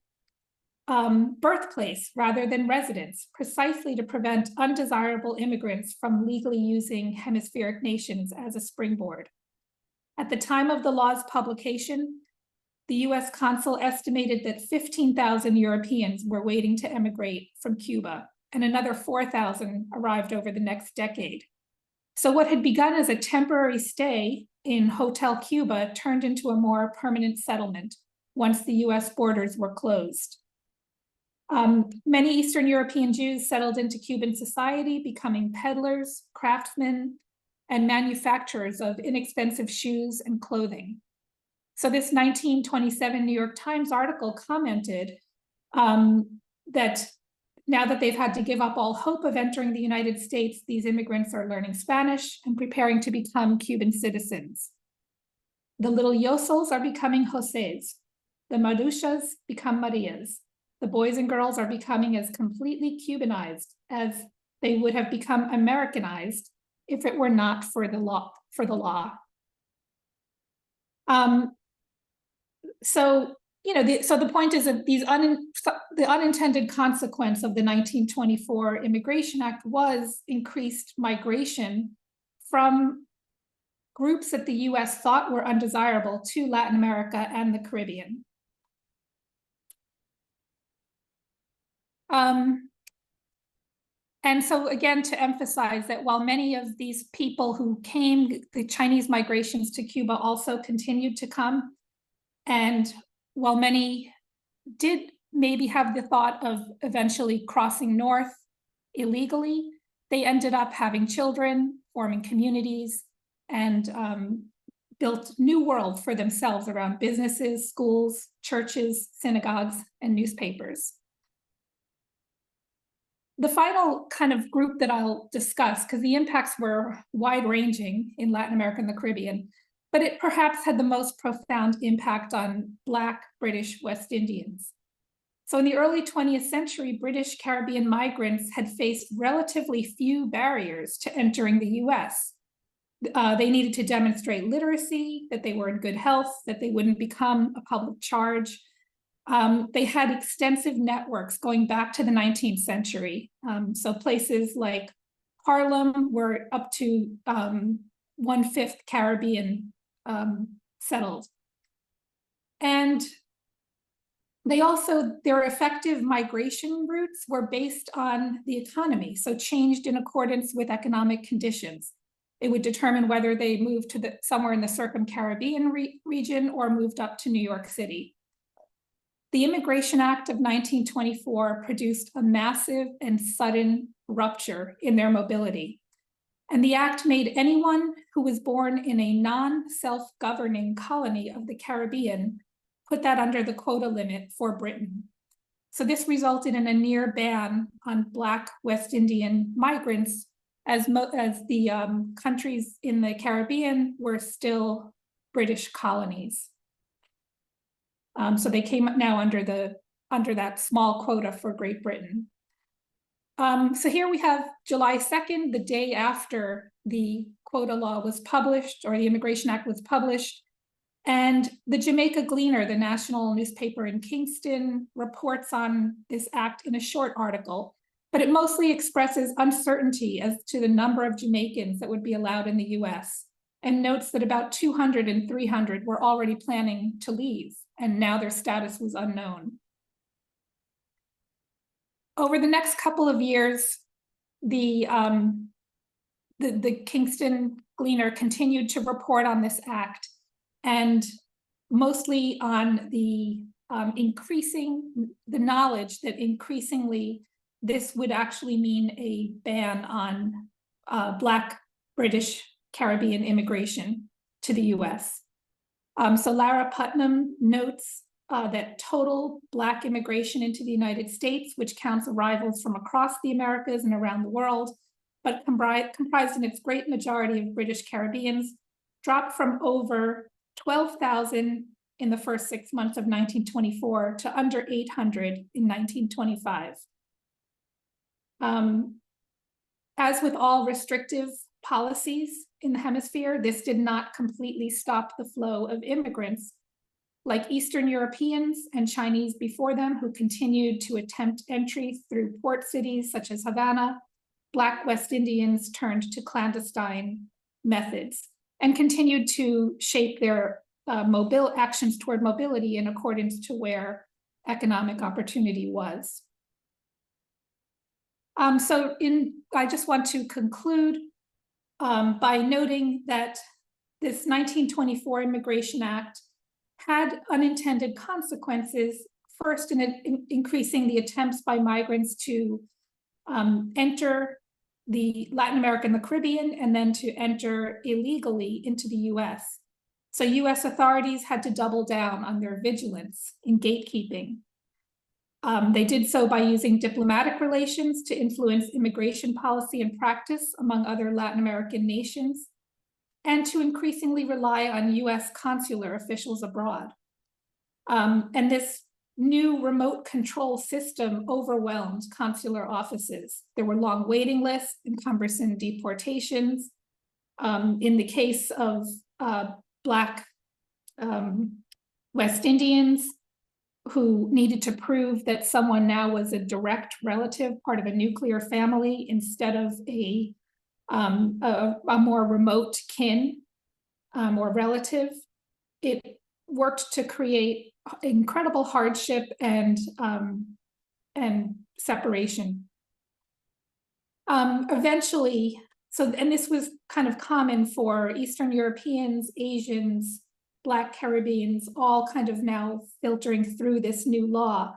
birthplace rather than residence, precisely to prevent undesirable immigrants from legally using hemispheric nations as a springboard. At the time of the law's publication, the US consul estimated that 15,000 Europeans were waiting to emigrate from Cuba, and another 4,000 arrived over the next decade. So what had begun as a temporary stay in Hotel Cuba turned into a more permanent settlement once the US borders were closed. Many Eastern European Jews settled into Cuban society, becoming peddlers, craftsmen, and manufacturers of inexpensive shoes and clothing. So this 1927 New York Times article commented that now that they've had to give up all hope of entering the United States, these immigrants are learning Spanish and preparing to become Cuban citizens. The little Yosels are becoming Joses. The Marushas become Marias. The boys and girls are becoming as completely Cubanized as they would have become Americanized if it were not for the law. So the point is that the unintended consequence of the 1924 Immigration Act was increased migration from groups that the US thought were undesirable to Latin America and the Caribbean. And so again, to emphasize that while many of these people who came, the Chinese migrations to Cuba also continued to come, and while many did maybe have the thought of eventually crossing north illegally, they ended up having children, forming communities, and built new world for themselves around businesses, schools, churches, synagogues, and newspapers. The final kind of group that I'll discuss, because the impacts were wide-ranging in Latin America and the Caribbean, but it perhaps had the most profound impact on Black British West Indians. So in the early 20th century, British Caribbean migrants had faced relatively few barriers to entering the US. They needed to demonstrate literacy, that they were in good health, that they wouldn't become a public charge. They had extensive networks going back to the 19th century. So places like Harlem were up to 1/5 Caribbean settled. And their effective migration routes were based on the economy, so changed in accordance with economic conditions. It would determine whether they moved to somewhere in the Circum-Caribbean region or moved up to New York City. The Immigration Act of 1924 produced a massive and sudden rupture in their mobility. And the act made anyone who was born in a non-self-governing colony of the Caribbean put that under the quota limit for Britain. So this resulted in a near ban on Black West Indian migrants as the countries in the Caribbean were still British colonies. So they came now under that small quota for Great Britain. So here we have July 2nd, the day after the quota law was published, or the Immigration Act was published. And the Jamaica Gleaner, the national newspaper in Kingston, reports on this act in a short article, but it mostly expresses uncertainty as to the number of Jamaicans that would be allowed in the US, and notes that about 200 and 300 were already planning to leave, and now their status was unknown. Over the next couple of years, the Kingston Gleaner continued to report on this act, and mostly on the increasing the knowledge that increasingly this would actually mean a ban on Black British Caribbean immigration to the US. So Lara Putnam notes that total Black immigration into the United States, which counts arrivals from across the Americas and around the world, but comprised in its great majority of British Caribbeans, dropped from over 12,000 in the first 6 months of 1924 to under 800 in 1925. As with all restrictive policies in the hemisphere, this did not completely stop the flow of immigrants, like Eastern Europeans and Chinese before them, who continued to attempt entry through port cities such as Havana. Black West Indians turned to clandestine methods and continued to shape their actions toward mobility in accordance to where economic opportunity was. I just want to conclude by noting that this 1924 Immigration Act had unintended consequences, first in increasing the attempts by migrants to enter the Latin America and the Caribbean, and then to enter illegally into the US. So US authorities had to double down on their vigilance in gatekeeping. They did so by using diplomatic relations to influence immigration policy and practice among other Latin American nations, and to increasingly rely on US consular officials abroad. And this new remote control system overwhelmed consular offices. There were long waiting lists and cumbersome deportations. In the case of Black West Indians who needed to prove that someone now was a direct relative, part of a nuclear family, instead of a more remote kin or relative, it worked to create incredible hardship and separation. Eventually, and this was kind of common for Eastern Europeans, Asians, Black Caribbeans, all kind of now filtering through this new law.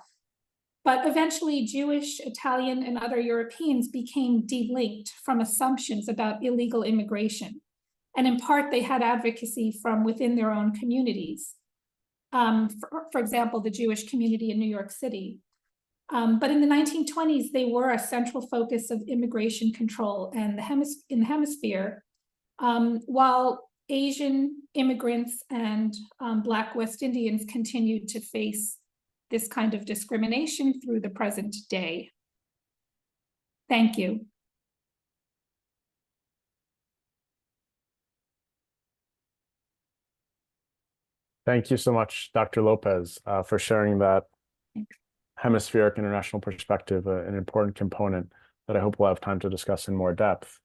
But eventually, Jewish, Italian, and other Europeans became delinked from assumptions about illegal immigration. And in part, they had advocacy from within their own communities. For example, the Jewish community in New York City. But in the 1920s, they were a central focus of immigration control and in the hemisphere, while Asian immigrants and Black West Indians continued to face this kind of discrimination through the present day. Thank you. Thank you so much, Dr. Lopez, for sharing that hemispheric international perspective, an important component that I hope we'll have time to discuss in more depth.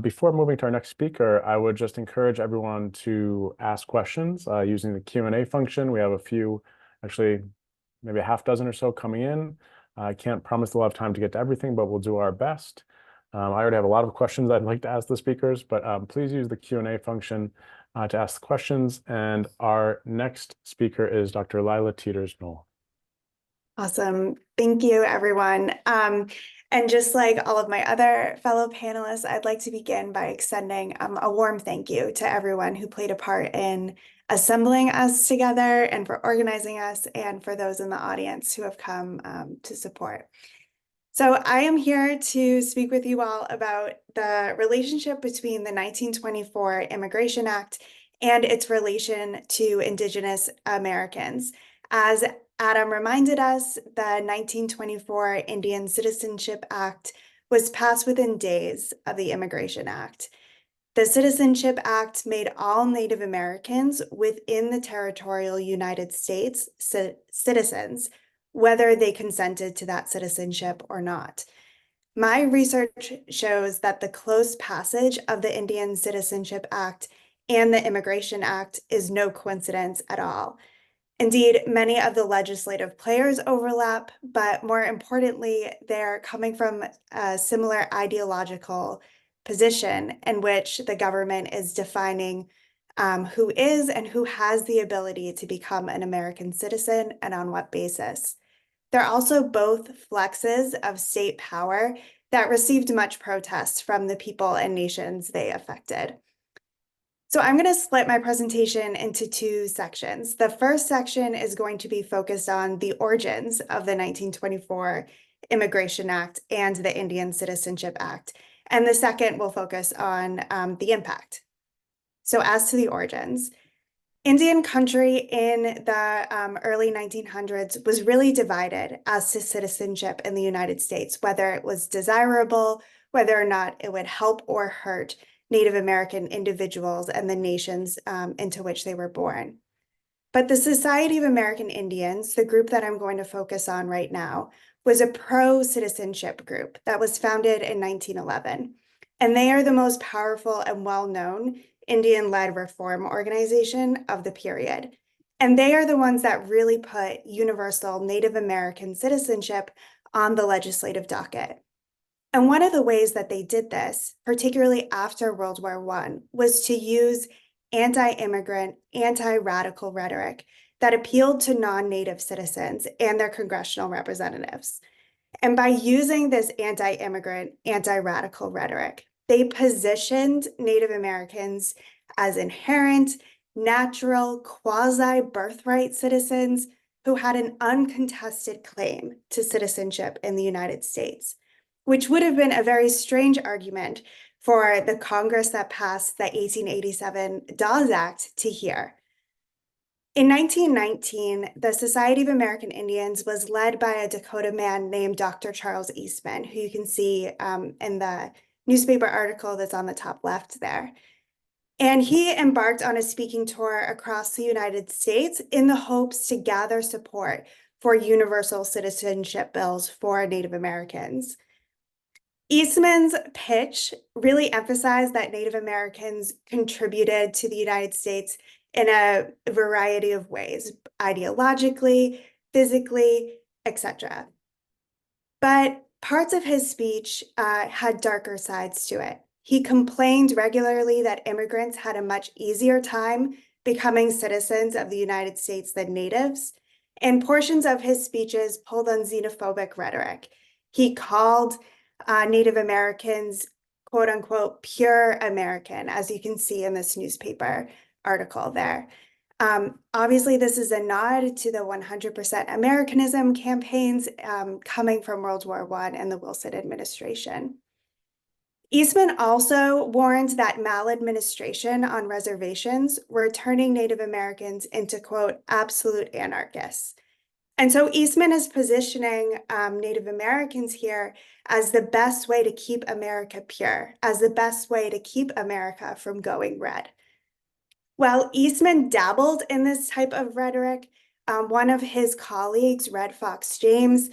Before moving to our next speaker, I would just encourage everyone to ask questions using the Q&A function. We have a few, actually, maybe a half dozen or so coming in. I can't promise we'll have time to get to everything, but we'll do our best. I already have a lot of questions I'd like to ask the speakers, but please use the Q&A function to ask the questions. And our next speaker is Dr. Lila Teeters-Knoll. Awesome. Thank you, everyone. And just like all of my other fellow panelists, I'd like to begin by extending a warm thank you to everyone who played a part in assembling us together and for organizing us, and for those in the audience who have come to support. So I am here to speak with you all about the relationship between the 1924 Immigration Act and its relation to Indigenous Americans. As Adam reminded us, the 1924 Indian Citizenship Act was passed within days of the Immigration Act. The Citizenship Act made all Native Americans within the territorial United States citizens, whether they consented to that citizenship or not. My research shows that the close passage of the Indian Citizenship Act and the Immigration Act is no coincidence at all. Indeed, many of the legislative players overlap, but more importantly, they're coming from a similar ideological position in which the government is defining who is and who has the ability to become an American citizen and on what basis. They're also both flexes of state power that received much protest from the people and nations they affected. So I'm going to split my presentation into two sections. The first section is going to be focused on the origins of the 1924 Immigration Act and the Indian Citizenship Act. And the second will focus on the impact. So as to the origins, Indian country in the early 1900s was really divided as to citizenship in the United States, whether it was desirable, whether or not it would help or hurt Native American individuals and the nations into which they were born. But the Society of American Indians, the group that I'm going to focus on right now, was a pro-citizenship group that was founded in 1911. And they are the most powerful and well-known Indian-led reform organization of the period. And they are the ones that really put universal Native American citizenship on the legislative docket. And one of the ways that they did this, particularly after World War I, was to use anti-immigrant, anti-radical rhetoric that appealed to non-Native citizens and their congressional representatives. And by using this anti-immigrant, anti-radical rhetoric, they positioned Native Americans as inherent, natural, quasi-birthright citizens who had an uncontested claim to citizenship in the United States, which would have been a very strange argument for the Congress that passed the 1887 Dawes Act to hear. In 1919, the Society of American Indians was led by a Dakota man named Dr. Charles Eastman, who you can see in the newspaper article that's on the top left there. And he embarked on a speaking tour across the United States in the hopes to gather support for universal citizenship bills for Native Americans. Eastman's pitch really emphasized that Native Americans contributed to the United States in a variety of ways, ideologically, physically, etc. But parts of his speech had darker sides to it. He complained regularly that immigrants had a much easier time becoming citizens of the United States than natives, and portions of his speeches pulled on xenophobic rhetoric. He called Native Americans, quote unquote, pure American, as you can see in this newspaper article there. Obviously, this is a nod to the 100% Americanism campaigns coming from World War I and the Wilson administration. Eastman also warned that maladministration on reservations were turning Native Americans into, quote, absolute anarchists. And so Eastman is positioning Native Americans here as the best way to keep America pure, as the best way to keep America from going red. While Eastman dabbled in this type of rhetoric, one of his colleagues, Red Fox James,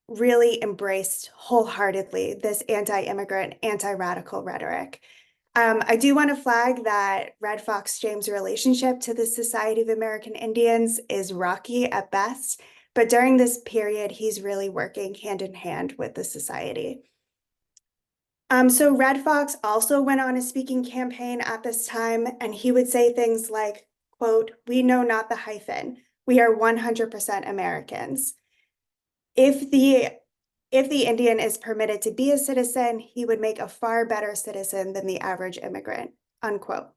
really embraced wholeheartedly this anti-immigrant, anti-radical rhetoric. I do want to flag that Red Fox James' relationship to the Society of American Indians is rocky at best, but during this period, he's really working hand in hand with the society. So Red Fox also went on a speaking campaign at this time, and he would say things like, quote, "We know not the hyphen. We are 100% Americans." If the Indian is permitted to be a citizen, he would make a far better citizen than the average immigrant, unquote.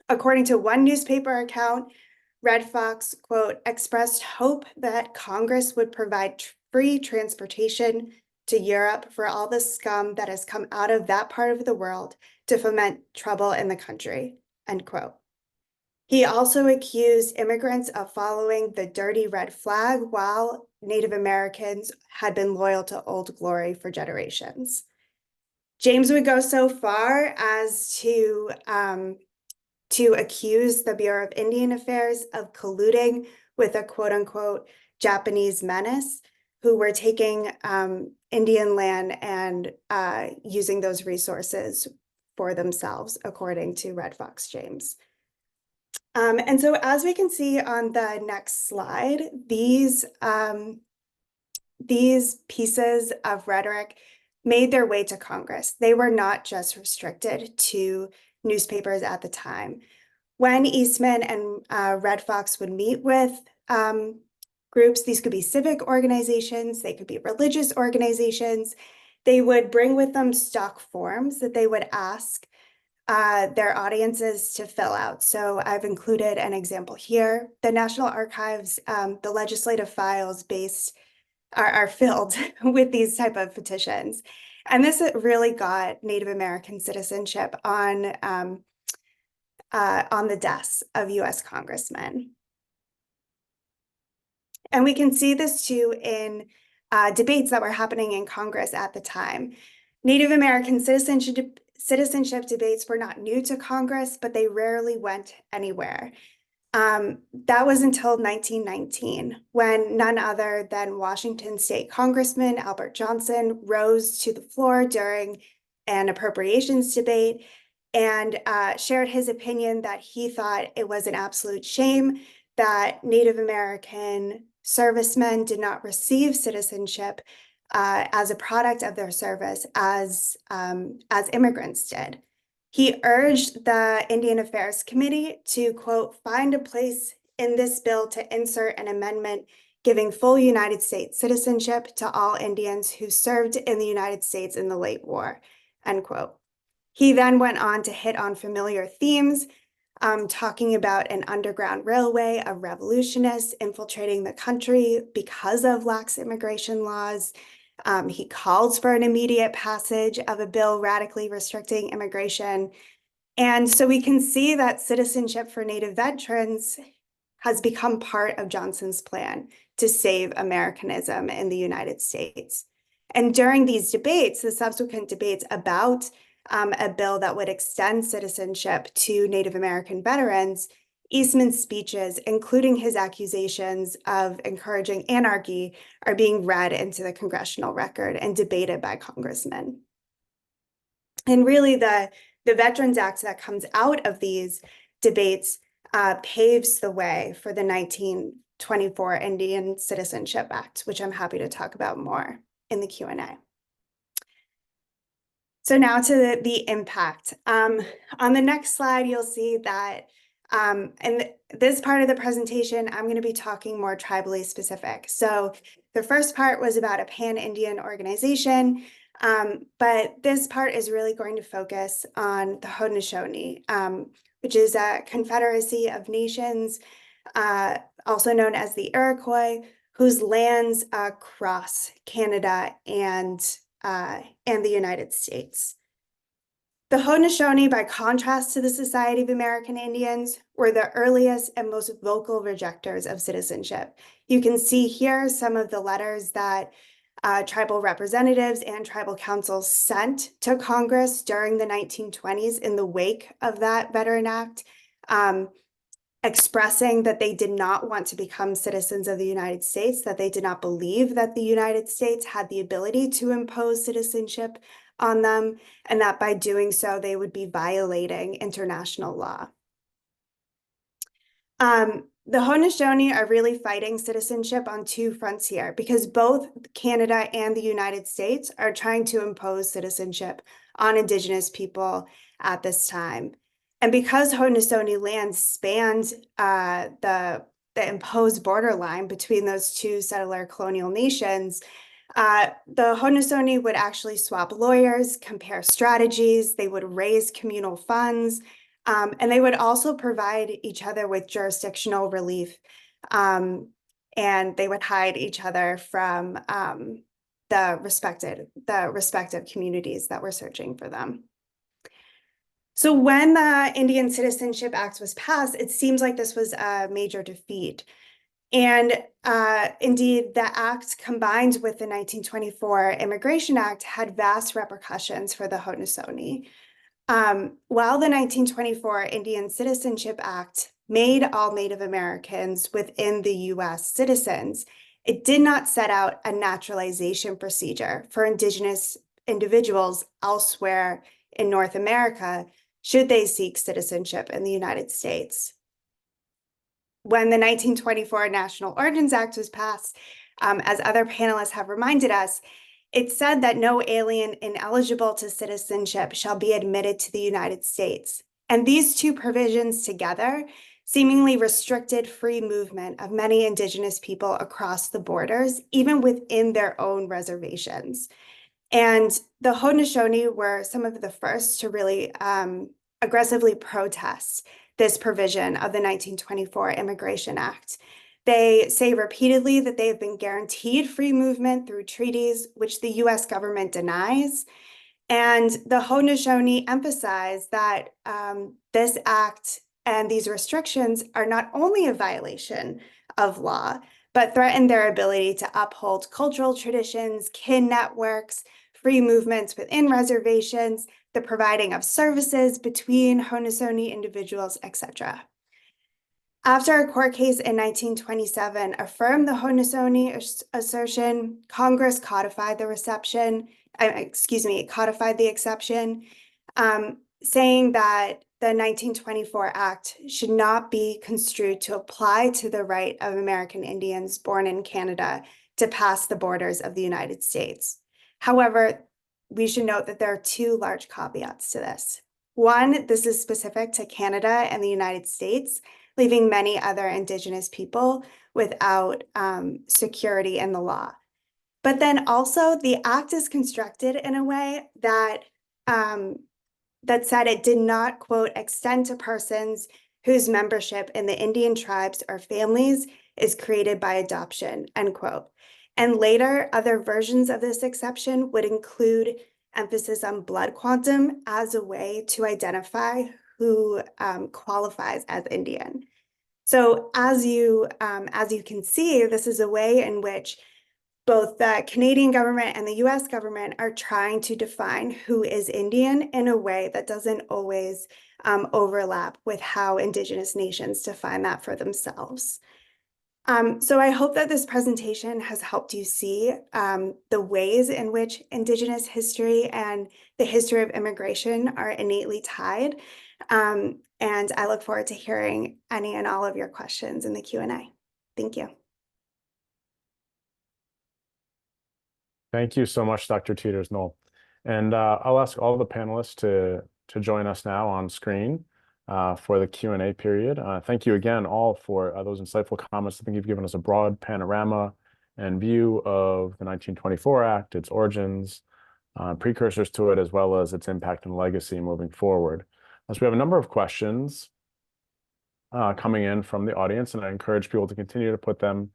According to one newspaper account, Red Fox, quote, expressed hope that Congress would provide free transportation to Europe for all the scum that has come out of that part of the world to foment trouble in the country, end quote. He also accused immigrants of following the dirty red flag while Native Americans had been loyal to Old Glory for generations. James would go so far as to accuse the Bureau of Indian Affairs of colluding with a quote unquote Japanese menace who were taking Indian land and using those resources for themselves, according to Red Fox James. And so as we can see on the next slide, these pieces of rhetoric made their way to Congress. They were not just restricted to newspapers at the time. When Eastman and Red Fox would meet with groups, these could be civic organizations, they could be religious organizations, they would bring with them stock forms that they would ask their audiences to fill out. So I've included an example here. The National Archives, the legislative files are filled with these type of petitions. And this really got Native American citizenship on the desks of US congressmen. And we can see this too in debates that were happening in Congress at the time. Native American citizenship debates were not new to Congress, but they rarely went anywhere. That was until 1919, when none other than Washington State Congressman Albert Johnson rose to the floor during an appropriations debate and shared his opinion that he thought it was an absolute shame that Native American servicemen did not receive citizenship as a product of their service as immigrants did. He urged the Indian Affairs Committee to, quote, find a place in this bill to insert an amendment giving full United States citizenship to all Indians who served in the United States in the late war, end quote. He then went on to hit on familiar themes, talking about an underground railway of revolutionists infiltrating the country because of lax immigration laws. He called for an immediate passage of a bill radically restricting immigration. And so we can see that citizenship for Native veterans has become part of Johnson's plan to save Americanism in the United States. And during these debates, the subsequent debates about a bill that would extend citizenship to Native American veterans, Eastman's speeches, including his accusations of encouraging anarchy, are being read into the congressional record and debated by congressmen. And really the Veterans Act that comes out of these debates paves the way for the 1924 Indian Citizenship Act, which I'm happy to talk about more in the Q&A. So now to the impact. On the next slide, you'll see that in this part of the presentation, I'm going to be talking more tribally specific. So the first part was about a pan-Indian organization, but this part is really going to focus on the Haudenosaunee, which is a confederacy of nations, also known as the Iroquois, whose lands cross Canada and the United States. The Haudenosaunee, by contrast to the Society of American Indians, were the earliest and most vocal rejectors of citizenship. You can see here some of the letters that tribal representatives and tribal councils sent to Congress during the 1920s in the wake of that Veteran Act, expressing that they did not want to become citizens of the United States, that they did not believe that the United States had the ability to impose citizenship on them, and that by doing so, they would be violating international law. The Haudenosaunee are really fighting citizenship on two fronts here, because both Canada and the United States are trying to impose citizenship on Indigenous people at this time. And because Haudenosaunee land spans the imposed borderline between those two settler colonial nations, the Haudenosaunee would actually swap lawyers, compare strategies, they would raise communal funds, And they would also provide each other with jurisdictional relief, and they would hide each other from the respective communities that were searching for them. So when the Indian Citizenship Act was passed, it seems like this was a major defeat. And indeed, the act combined with the 1924 Immigration Act had vast repercussions for the Haudenosaunee. While the 1924 Indian Citizenship Act made all Native Americans within the US citizens, it did not set out a naturalization procedure for Indigenous individuals elsewhere in North America should they seek citizenship in the United States. When the 1924 National Origins Act was passed, as other panelists have reminded us, it said that no alien ineligible to citizenship shall be admitted to the United States. And these two provisions together seemingly restricted free movement of many Indigenous people across the borders, even within their own reservations. And the Haudenosaunee were some of the first to really aggressively protest this provision of the 1924 Immigration Act. They say repeatedly that they have been guaranteed free movement through treaties, which the US government denies. And the Haudenosaunee emphasize that this act and these restrictions are not only a violation of law, but threaten their ability to uphold cultural traditions, kin networks, free movements within reservations, the providing of services between Haudenosaunee individuals, etc. After a court case in 1927 affirmed the Haudenosaunee assertion, Congress codified the exception, saying that the 1924 Act should not be construed to apply to the right of American Indians born in Canada to pass the borders of the United States. However, we should note that there are two large caveats to this. One, this is specific to Canada and the United States, leaving many other Indigenous people without security in the law. But then also the act is constructed in a way that that said it did not, quote, extend to persons whose membership in the Indian tribes or families is created by adoption, end quote. And later, other versions of this exception would include emphasis on blood quantum as a way to identify who qualifies as Indian. So as you can see, this is a way in which both the Canadian government and the US government are trying to define who is Indian in a way that doesn't always overlap with how Indigenous nations define that for themselves. So I hope that this presentation has helped you see the ways in which Indigenous history and the history of immigration are innately tied. And I look forward to hearing any and all of your questions in the Q&A. Thank you. Thank you so much, Dr. Teeters-Knoll. And I'll ask all the panelists to join us now on screen for the Q&A period. Thank you again all for those insightful comments. I think you've given us a broad panorama and view of the 1924 Act, its origins, precursors to it, as well as its impact and legacy moving forward. So we have a number of questions coming in from the audience, and I encourage people to continue to put them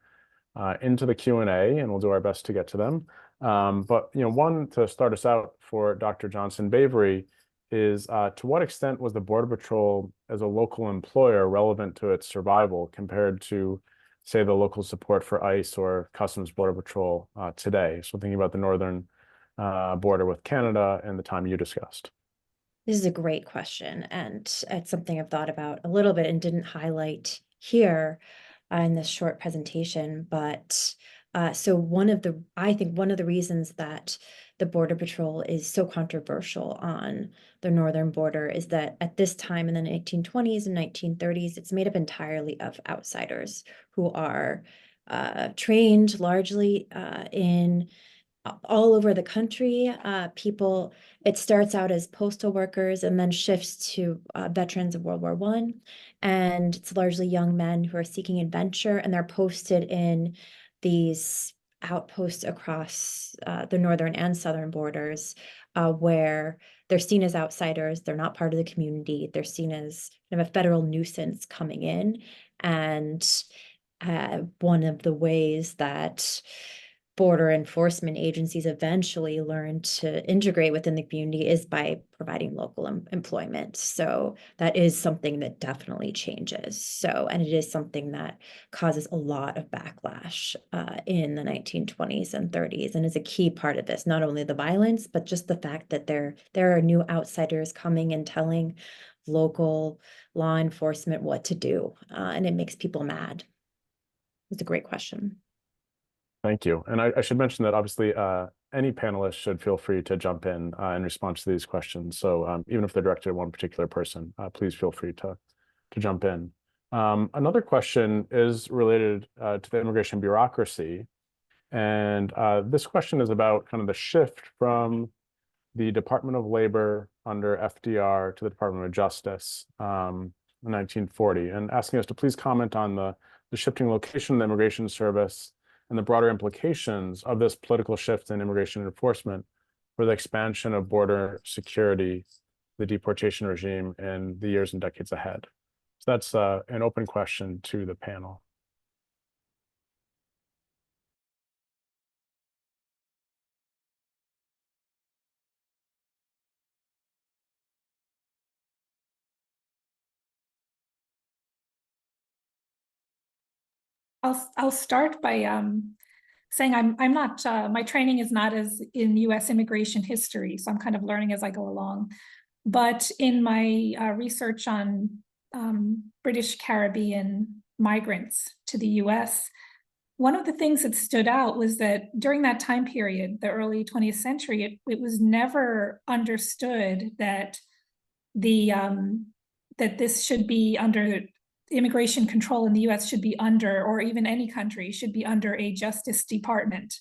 into the Q&A, and we'll do our best to get to them. But one to start us out for Dr. Johnson-Bavery is to what extent was the Border Patrol as a local employer relevant to its survival compared to, say, the local support for ICE or Customs Border Patrol today? So thinking about the northern border with Canada and the time you discussed. This is a great question, and it's something I've thought about a little bit and didn't highlight here in this short presentation. But so I think one of the reasons that the Border Patrol is so controversial on the northern border is that at this time in the 1920s and 1930s, it's made up entirely of outsiders who are trained largely in all over the country. It starts out as postal workers and then shifts to veterans of World War I. And it's largely young men who are seeking adventure, and they're posted in these outposts across the northern and southern borders, where they're seen as outsiders, they're not part of the community, they're seen as kind of a federal nuisance coming in. And one of the ways that border enforcement agencies eventually learn to integrate within the community is by providing local employment. So that is something that definitely changes. So, and it is something that causes a lot of backlash in the 1920s and 30s, and is a key part of this, not only the violence, but just the fact that there are new outsiders coming and telling local law enforcement what to do, and it makes people mad. It's a great question. Thank you. And I should mention that obviously any panelist should feel free to jump in response to these questions. So even if they're directed at one particular person, please feel free to jump in. Another question is related to the immigration bureaucracy. And this question is about kind of the shift from the Department of Labor under FDR to the Department of Justice in 1940, and asking us to please comment on the shifting location of the Immigration Service and the broader implications of this political shift in immigration enforcement for the expansion of border security, the deportation regime in the years and decades ahead. So that's an open question to the panel. I'll start by saying I'm not, my training is not as in US immigration history, so I'm kind of learning as I go along. But in my research on British Caribbean migrants to the US, one of the things that stood out was that during that time period, the early 20th century, it was never understood that that this should be under immigration control in the US should be under, or even any country should be under, a Justice Department.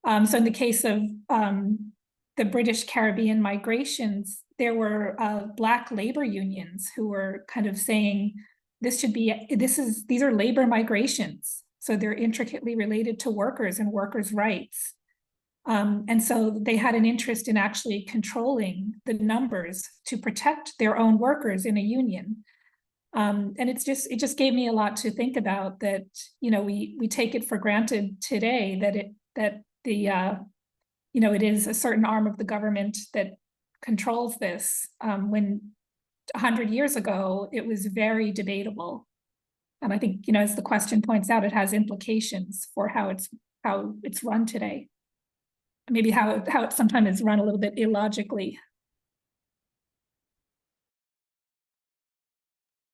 So in the case of the British Caribbean migrations, there were Black labor unions who were kind of saying these are labor migrations. So they're intricately related to workers and workers' rights. And so they had an interest in actually controlling the numbers to protect their own workers in a union. And it just gave me a lot to think about, that, you know, we take it for granted today that it is a certain arm of the government that controls this, when 100 years ago it was very debatable. And I think, you know, as the question points out, it has implications for how it's run today. Maybe how it sometimes is run a little bit illogically.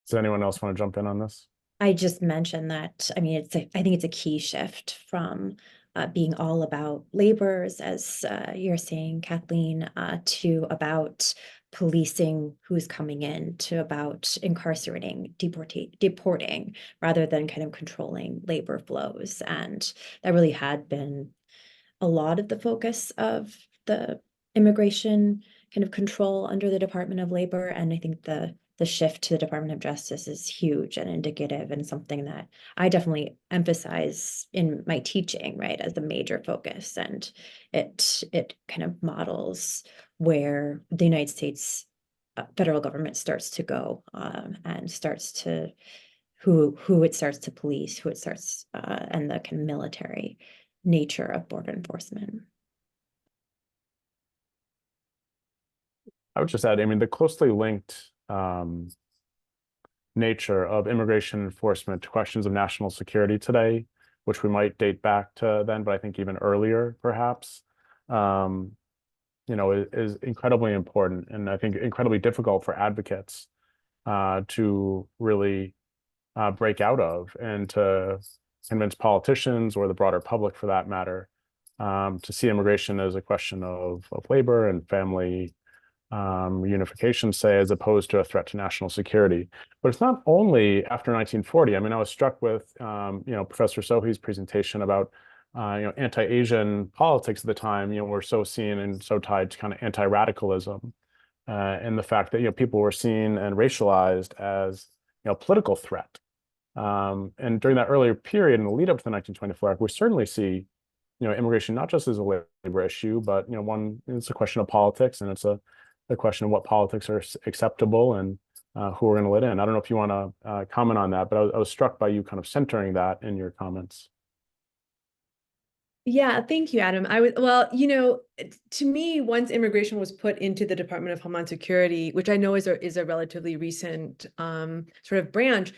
Does anyone else want to jump in on this? I just mentioned that, I mean, I think it's a key shift from being all about laborers, as you're saying, Kathleen, to about policing who's coming in, to about incarcerating, deporting, rather than kind of controlling labor flows. And that really had been a lot of the focus of the immigration kind of control under the Department of Labor. And I think the shift to the Department of Justice is huge and indicative, and something that I definitely emphasize in my teaching, right, as the major focus. And it kind of models where the United States federal government starts to go, and starts to who it starts to police, who it starts, and the kind of military nature of border enforcement. I would just add, I mean, the closely linked nature of immigration enforcement to questions of national security today, which we might date back to then, but I think even earlier, perhaps, you know, is incredibly important, and I think incredibly difficult for advocates to really break out of, and to convince politicians, or the broader public for that matter, to see immigration as a question of labor and family reunification, say, as opposed to a threat to national security. But it's not only after 1940. I mean, I was struck with you know, Professor Sohi's presentation about you know, anti-Asian politics at the time. You know, were so seen and so tied to kind of anti-radicalism, and the fact that, you know, people were seen and racialized as, you know, political threat. And during that earlier period, in the lead up to the 1924 Act, we certainly see immigration not just as a labor issue, but it's a question of politics, and it's a question of what politics are acceptable and who we're going to let in. I don't know if you want to comment on that, but I was struck by you kind of centering that in your comments. Yeah, thank you, Adam. To me, once immigration was put into the Department of Homeland Security, which I know is a relatively recent sort of branch,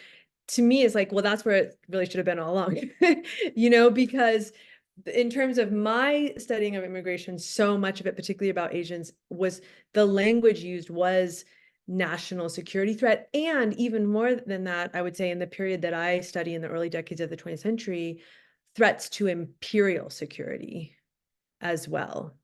to me is like, well, that's where it really should have been all along, because in terms of my studying of immigration, so much of it, particularly about Asians, was the language used was national security threat. And even more than that, I would say in the period that I study in the early decades of the 20th century, threats to imperial security as well,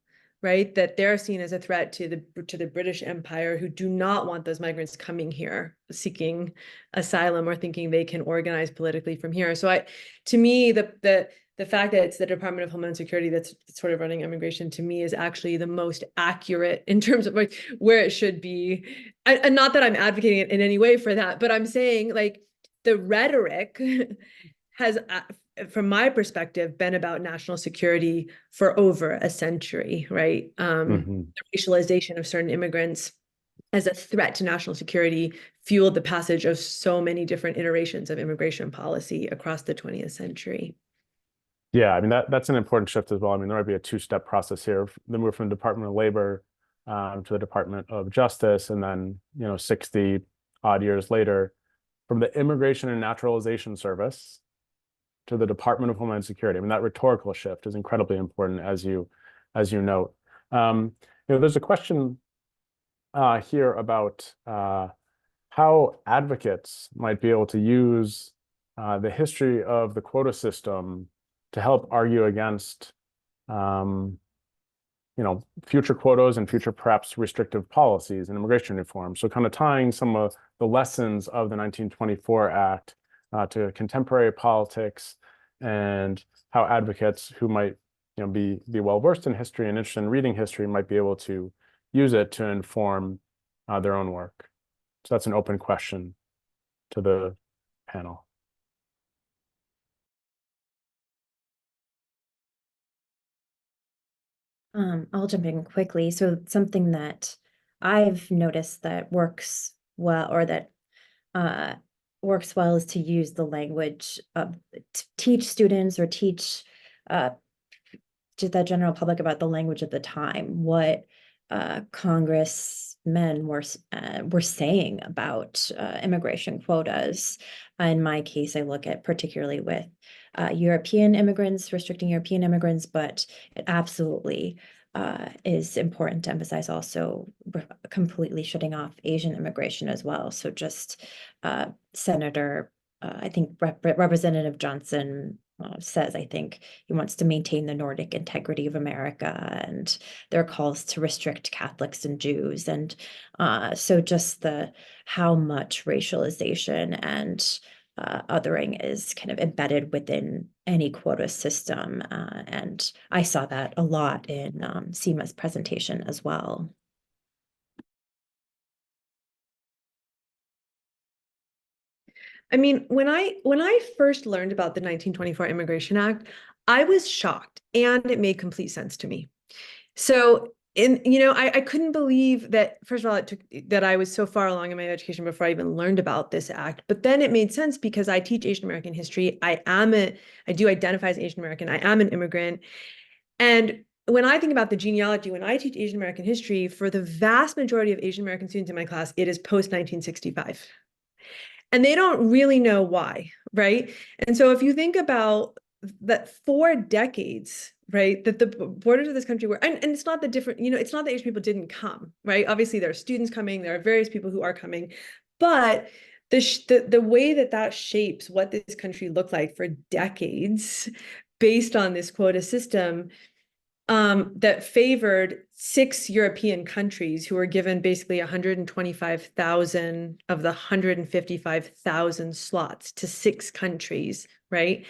right? That they're seen as a threat to the British Empire, who do not want those migrants coming here seeking asylum or thinking they can organize politically from here. So to me, the fact that it's the Department of Homeland Security that's sort of running immigration, to me, is actually the most accurate in terms of like where it should be. And not that I'm advocating it in any way for that, but I'm saying like the rhetoric has, from my perspective, been about national security for over a century, right? The racialization of certain immigrants as a threat to national security fueled the passage of so many different iterations of immigration policy across the 20th century. Yeah, I mean, that's an important shift as well. I mean, there might be a two-step process here. The move from the Department of Labor to the Department of Justice, and then, 60 odd years later, from the Immigration and Naturalization Service to the Department of Homeland Security. I mean, that rhetorical shift is incredibly important, as you note. There's a question here about how advocates might be able to use the history of the quota system to help argue against, future quotas and future perhaps restrictive policies and immigration reform. So kind of tying some of the lessons of the 1924 Act to contemporary politics, and how advocates who might be well versed in history and interested in reading history might be able to use it to inform their own work. So that's an open question to the panel. I'll jump in quickly. So something that I've noticed that works well, or that works well, is to use the language to teach students or teach to the general public about the language of the time, what congressmen were saying about immigration quotas. In my case, I look at particularly with European immigrants, restricting European immigrants, but it absolutely is important to emphasize also completely shutting off Asian immigration as well. So just Senator, I think Representative Johnson says, I think he wants to maintain the Nordic integrity of America, and there are calls to restrict Catholics and Jews. And so just how much racialization and othering is kind of embedded within any quota system. And I saw that a lot in Seema's presentation as well. I mean, when I first learned about the 1924 Immigration Act, I was shocked, and it made complete sense to me. So I couldn't believe that, first of all, it took that I was so far along in my education before I even learned about this act. But then it made sense because I teach Asian American history. I do identify as Asian American. I am an immigrant. And when I think about the genealogy, when I teach Asian American history, for the vast majority of Asian American students in my class, it is post-1965. And they don't really know why, right? And so if you think about that 4 decades, right, that the borders of this country were, and it's not the different, it's not that Asian people didn't come, right? Obviously, there are students coming, there are various people who are coming, but the way that shapes what this country looked like for decades based on this quota system that favored 6 European countries who were given basically 125,000 of the 155,000 slots to 6 countries, right?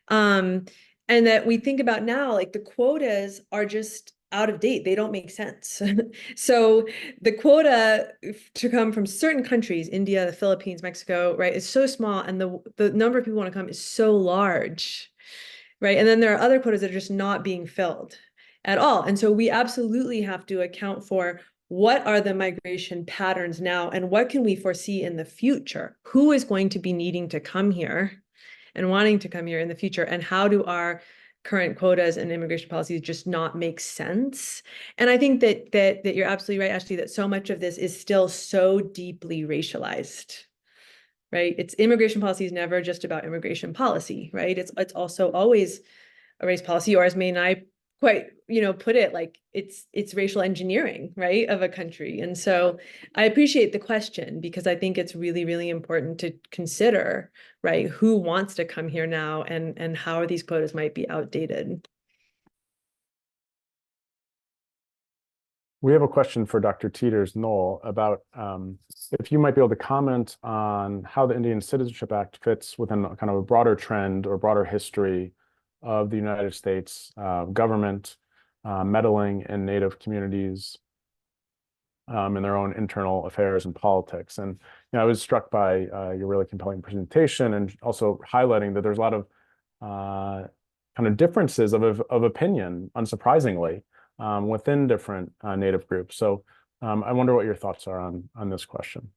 And that we think about now, like the quotas are just out of date. They don't make sense. So the quota to come from certain countries, India, the Philippines, Mexico, right, is so small, and the number of people who want to come is so large right? And then there are other quotas that are just not being filled at all. And so we absolutely have to account for what are the migration patterns now and what can we foresee in the future? Who is going to be needing to come here and wanting to come here in the future? And how do our current quotas and immigration policies just not make sense? And I think that you're absolutely right, Ashley, that so much of this is still so deeply racialized, right? It's immigration policy is never just about immigration policy, right? It's also always a race policy, or as May and I quite, put it, like it's racial engineering, right, of a country. And so I appreciate the question, because I think it's really, really important to consider, right, who wants to come here now and how these quotas might be outdated. We have a question for Dr. Teeters-Knoll about if you might be able to comment on how the Indian Citizenship Act fits within kind of a broader trend or broader history of the United States government meddling in Native communities in their own internal affairs and politics. And I was struck by your really compelling presentation, and also highlighting that there's a lot of kind of differences of opinion, unsurprisingly, within different Native groups. So I wonder what your thoughts are on this question.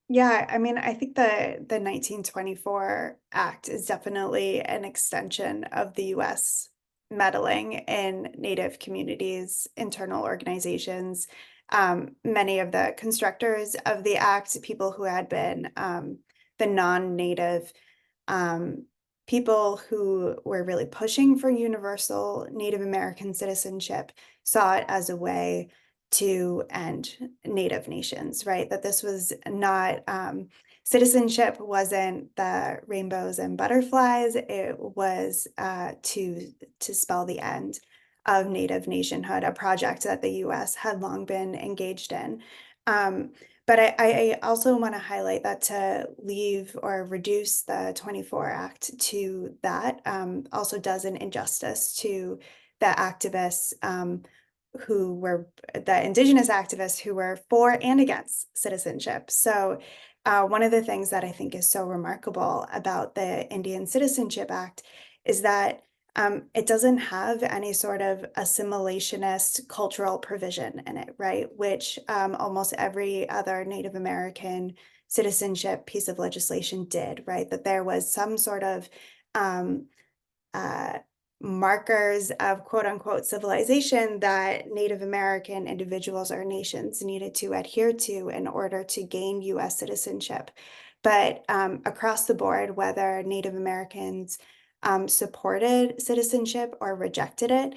Yeah, I mean, I think the 1924 Act is definitely an extension of the US meddling in Native communities, internal organizations. Many of the constructors of the Act, people who had been the non-Native people who were really pushing for universal Native American citizenship, saw it as a way to end Native nations, right? That this was not, citizenship wasn't the rainbows and butterflies, it was to spell the end of Native nationhood, a project that the US had long been engaged in. But I also want to highlight that to leave or reduce the 24 Act to that also does an injustice to the activists who were the indigenous activists who were for and against citizenship. So one of the things that I think is so remarkable about the Indian Citizenship Act is that it doesn't have any sort of assimilationist cultural provision in it, right? Which almost every other Native American citizenship piece of legislation did, right? That there was some sort of markers of quote unquote civilization that Native American individuals or nations needed to adhere to in order to gain US citizenship. But across the board, whether Native Americans supported citizenship or rejected it,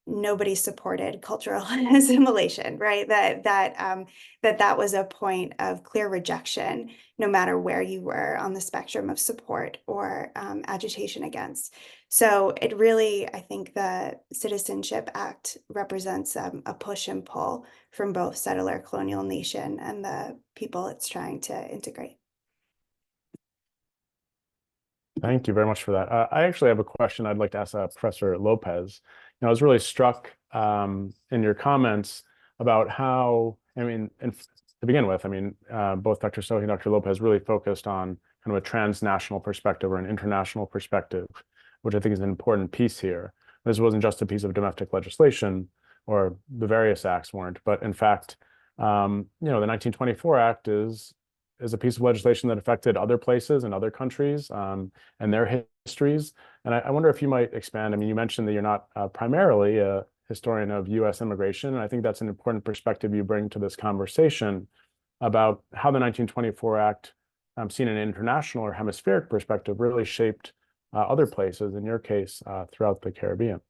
nobody supported cultural assimilation, right? That was a point of clear rejection, no matter where you were on the spectrum of support or agitation against. So it really, I think the Citizenship Act represents a push and pull from both settler colonial nation and the people it's trying to integrate. Thank you very much for that. I actually have a question I'd like to ask Professor Lopez. I was really struck in your comments about how, and to begin with, both Dr. Sohi and Dr. Lopez really focused on kind of a transnational perspective or an international perspective, which I think is an important piece here. This wasn't just a piece of domestic legislation, or the various acts weren't, but in fact, the 1924 Act is a piece of legislation that affected other places and other countries and their histories. And I wonder if you might expand. You mentioned that you're not primarily a historian of US immigration, and I think that's an important perspective you bring to this conversation about how the 1924 Act, seen in an international or hemispheric perspective, really shaped other places, in your case, throughout the Caribbean.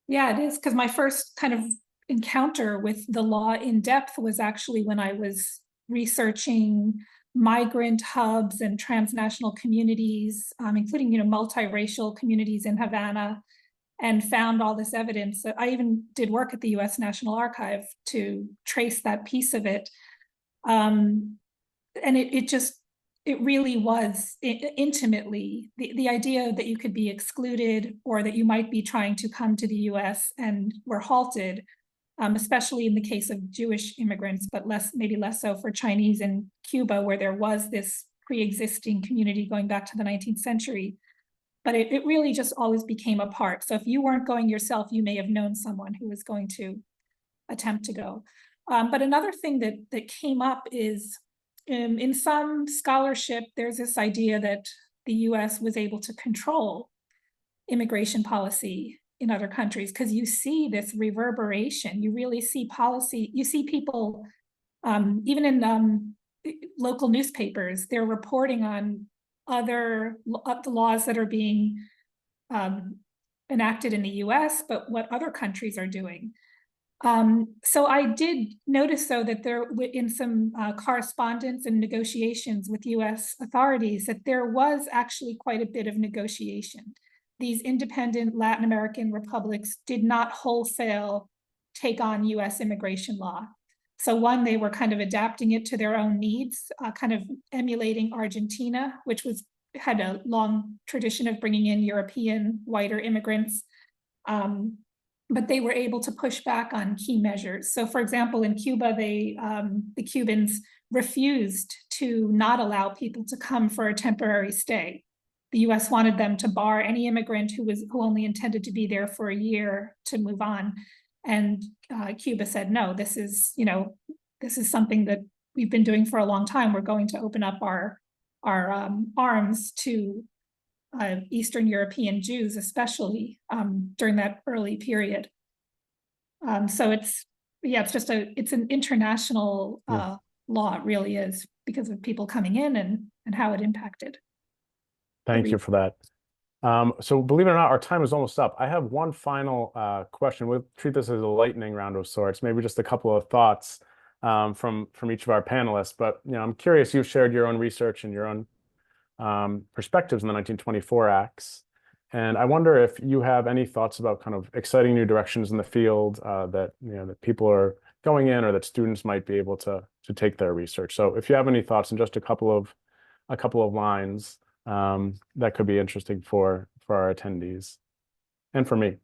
Yeah, it is, because my first kind of encounter with the law in depth was actually when I was researching migrant hubs and transnational communities, including multiracial communities in Havana, and found all this evidence. I even did work at the US National Archive to trace that piece of it. And it really was intimately the idea that you could be excluded, or that you might be trying to come to the US and were halted, especially in the case of Jewish immigrants, but maybe less so for Chinese in Cuba, where there was this pre-existing community going back to the 19th century. But it really just always became a part. So if you weren't going yourself, you may have known someone who was going to attempt to go. But another thing that came up is in some scholarship, there's this idea that the US was able to control immigration policy in other countries, because you see this reverberation. You really see policy, you see people, even in local newspapers, they're reporting on the laws that are being enacted in the US, but what other countries are doing. So I did notice, though, that there, in some correspondence and negotiations with US authorities, that there was actually quite a bit of negotiation. These independent Latin American republics did not wholesale take on US immigration law. So one, they were kind of adapting it to their own needs, kind of emulating Argentina, which had a long tradition of bringing in European whiter immigrants. But they were able to push back on key measures. So for example, in Cuba, the Cubans refused to not allow people to come for a temporary stay. The US wanted them to bar any immigrant who only intended to be there for a year to move on. And Cuba said, no, this is something that we've been doing for a long time. We're going to open up our arms to Eastern European Jews, especially during that early period. So it's an international law, it really is, because of people coming in and how it impacted. Thank you for that. So believe it or not, our time is almost up. I have one final question. We'll treat this as a lightning round of sorts, maybe just a couple of thoughts from each of our panelists. But I'm curious, you've shared your own research and your own perspectives in the 1924 acts. And I wonder if you have any thoughts about kind of exciting new directions in the field that that people are going in, or that students might be able to take their research. So if you have any thoughts in just a couple of lines, that could be interesting for our attendees and for me.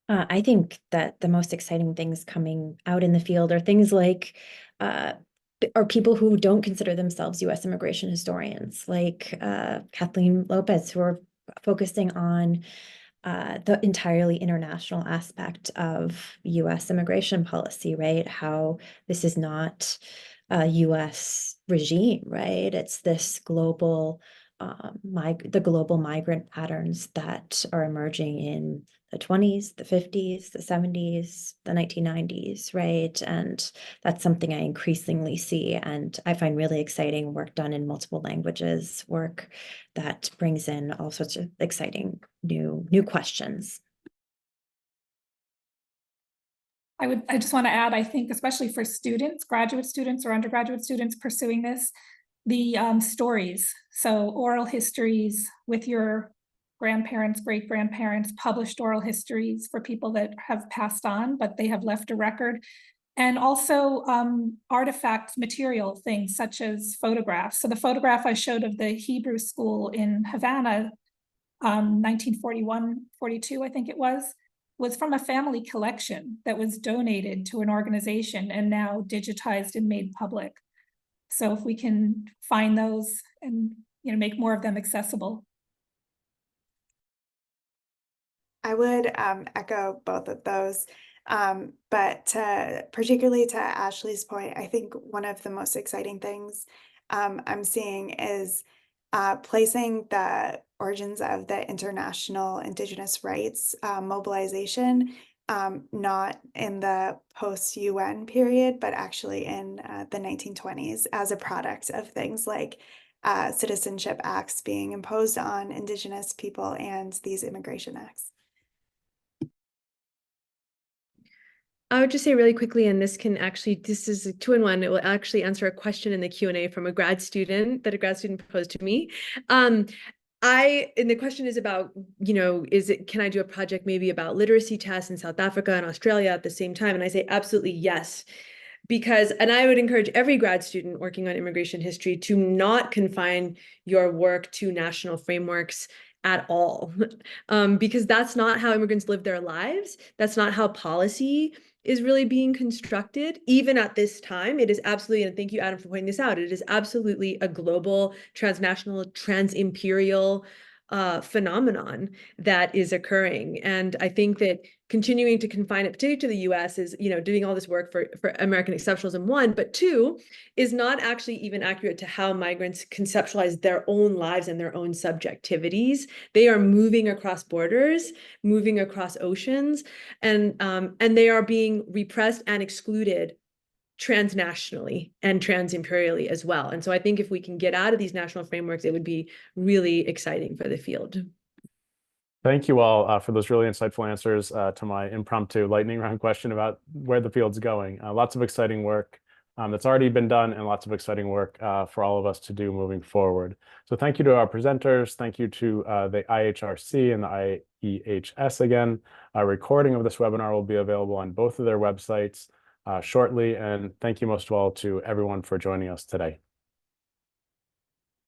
I think that the most exciting things coming out in the field are things like are people who don't consider themselves U.S. immigration historians, like Kathleen Lopez, who are focusing on the entirely international aspect of U.S. immigration policy, right? How this is not a U.S. regime, right? It's this global, the global migrant patterns that are emerging in the 20s, the 50s, the 70s, the 1990s, right? And that's something I increasingly see, and I find really exciting work done in multiple languages, work that brings in all sorts of exciting new questions. I just want to add, I think, especially for students, graduate students or undergraduate students pursuing this, the stories. So oral histories with your grandparents, great-grandparents, published oral histories for people that have passed on, but they have left a record. And also artifact material things such as photographs. So the photograph I showed of the Hebrew school in Havana, 1941, 42, I think it was from a family collection that was donated to an organization and now digitized and made public. So if we can find those and make more of them accessible. I would echo both of those, but particularly to Ashley's point, I think one of the most exciting things I'm seeing is placing the origins of the international Indigenous rights mobilization, not in the post-UN period, but actually in the 1920s as a product of things like citizenship acts being imposed on Indigenous people and these immigration acts. I would just say really quickly, and this is a 2-in-1. It will actually answer a question in the Q&A from a grad student that a grad student posed to me. And the question is about, can I do a project maybe about literacy tests in South Africa and Australia at the same time? And I say absolutely yes. And I would encourage every grad student working on immigration history to not confine your work to national frameworks at all, because that's not how immigrants live their lives. That's not how policy is really being constructed, even at this time. It is absolutely, and thank you, Adam, for pointing this out, it is absolutely a global, transnational, trans-imperial phenomenon that is occurring. And I think that continuing to confine it, particularly to the US, is, doing all this work for American exceptionalism, one, but two, is not actually even accurate to how migrants conceptualize their own lives and their own subjectivities. They are moving across borders, moving across oceans, and they are being repressed and excluded transnationally and trans-imperially as well. And so I think if we can get out of these national frameworks, it would be really exciting for the field. Thank you all for those really insightful answers to my impromptu lightning round question about where the field's going. Lots of exciting work that's already been done, and lots of exciting work for all of us to do moving forward. So thank you to our presenters. Thank you to the IHRC and the IEHS again. A recording of this webinar will be available on both of their websites shortly. And thank you most of all to everyone for joining us today.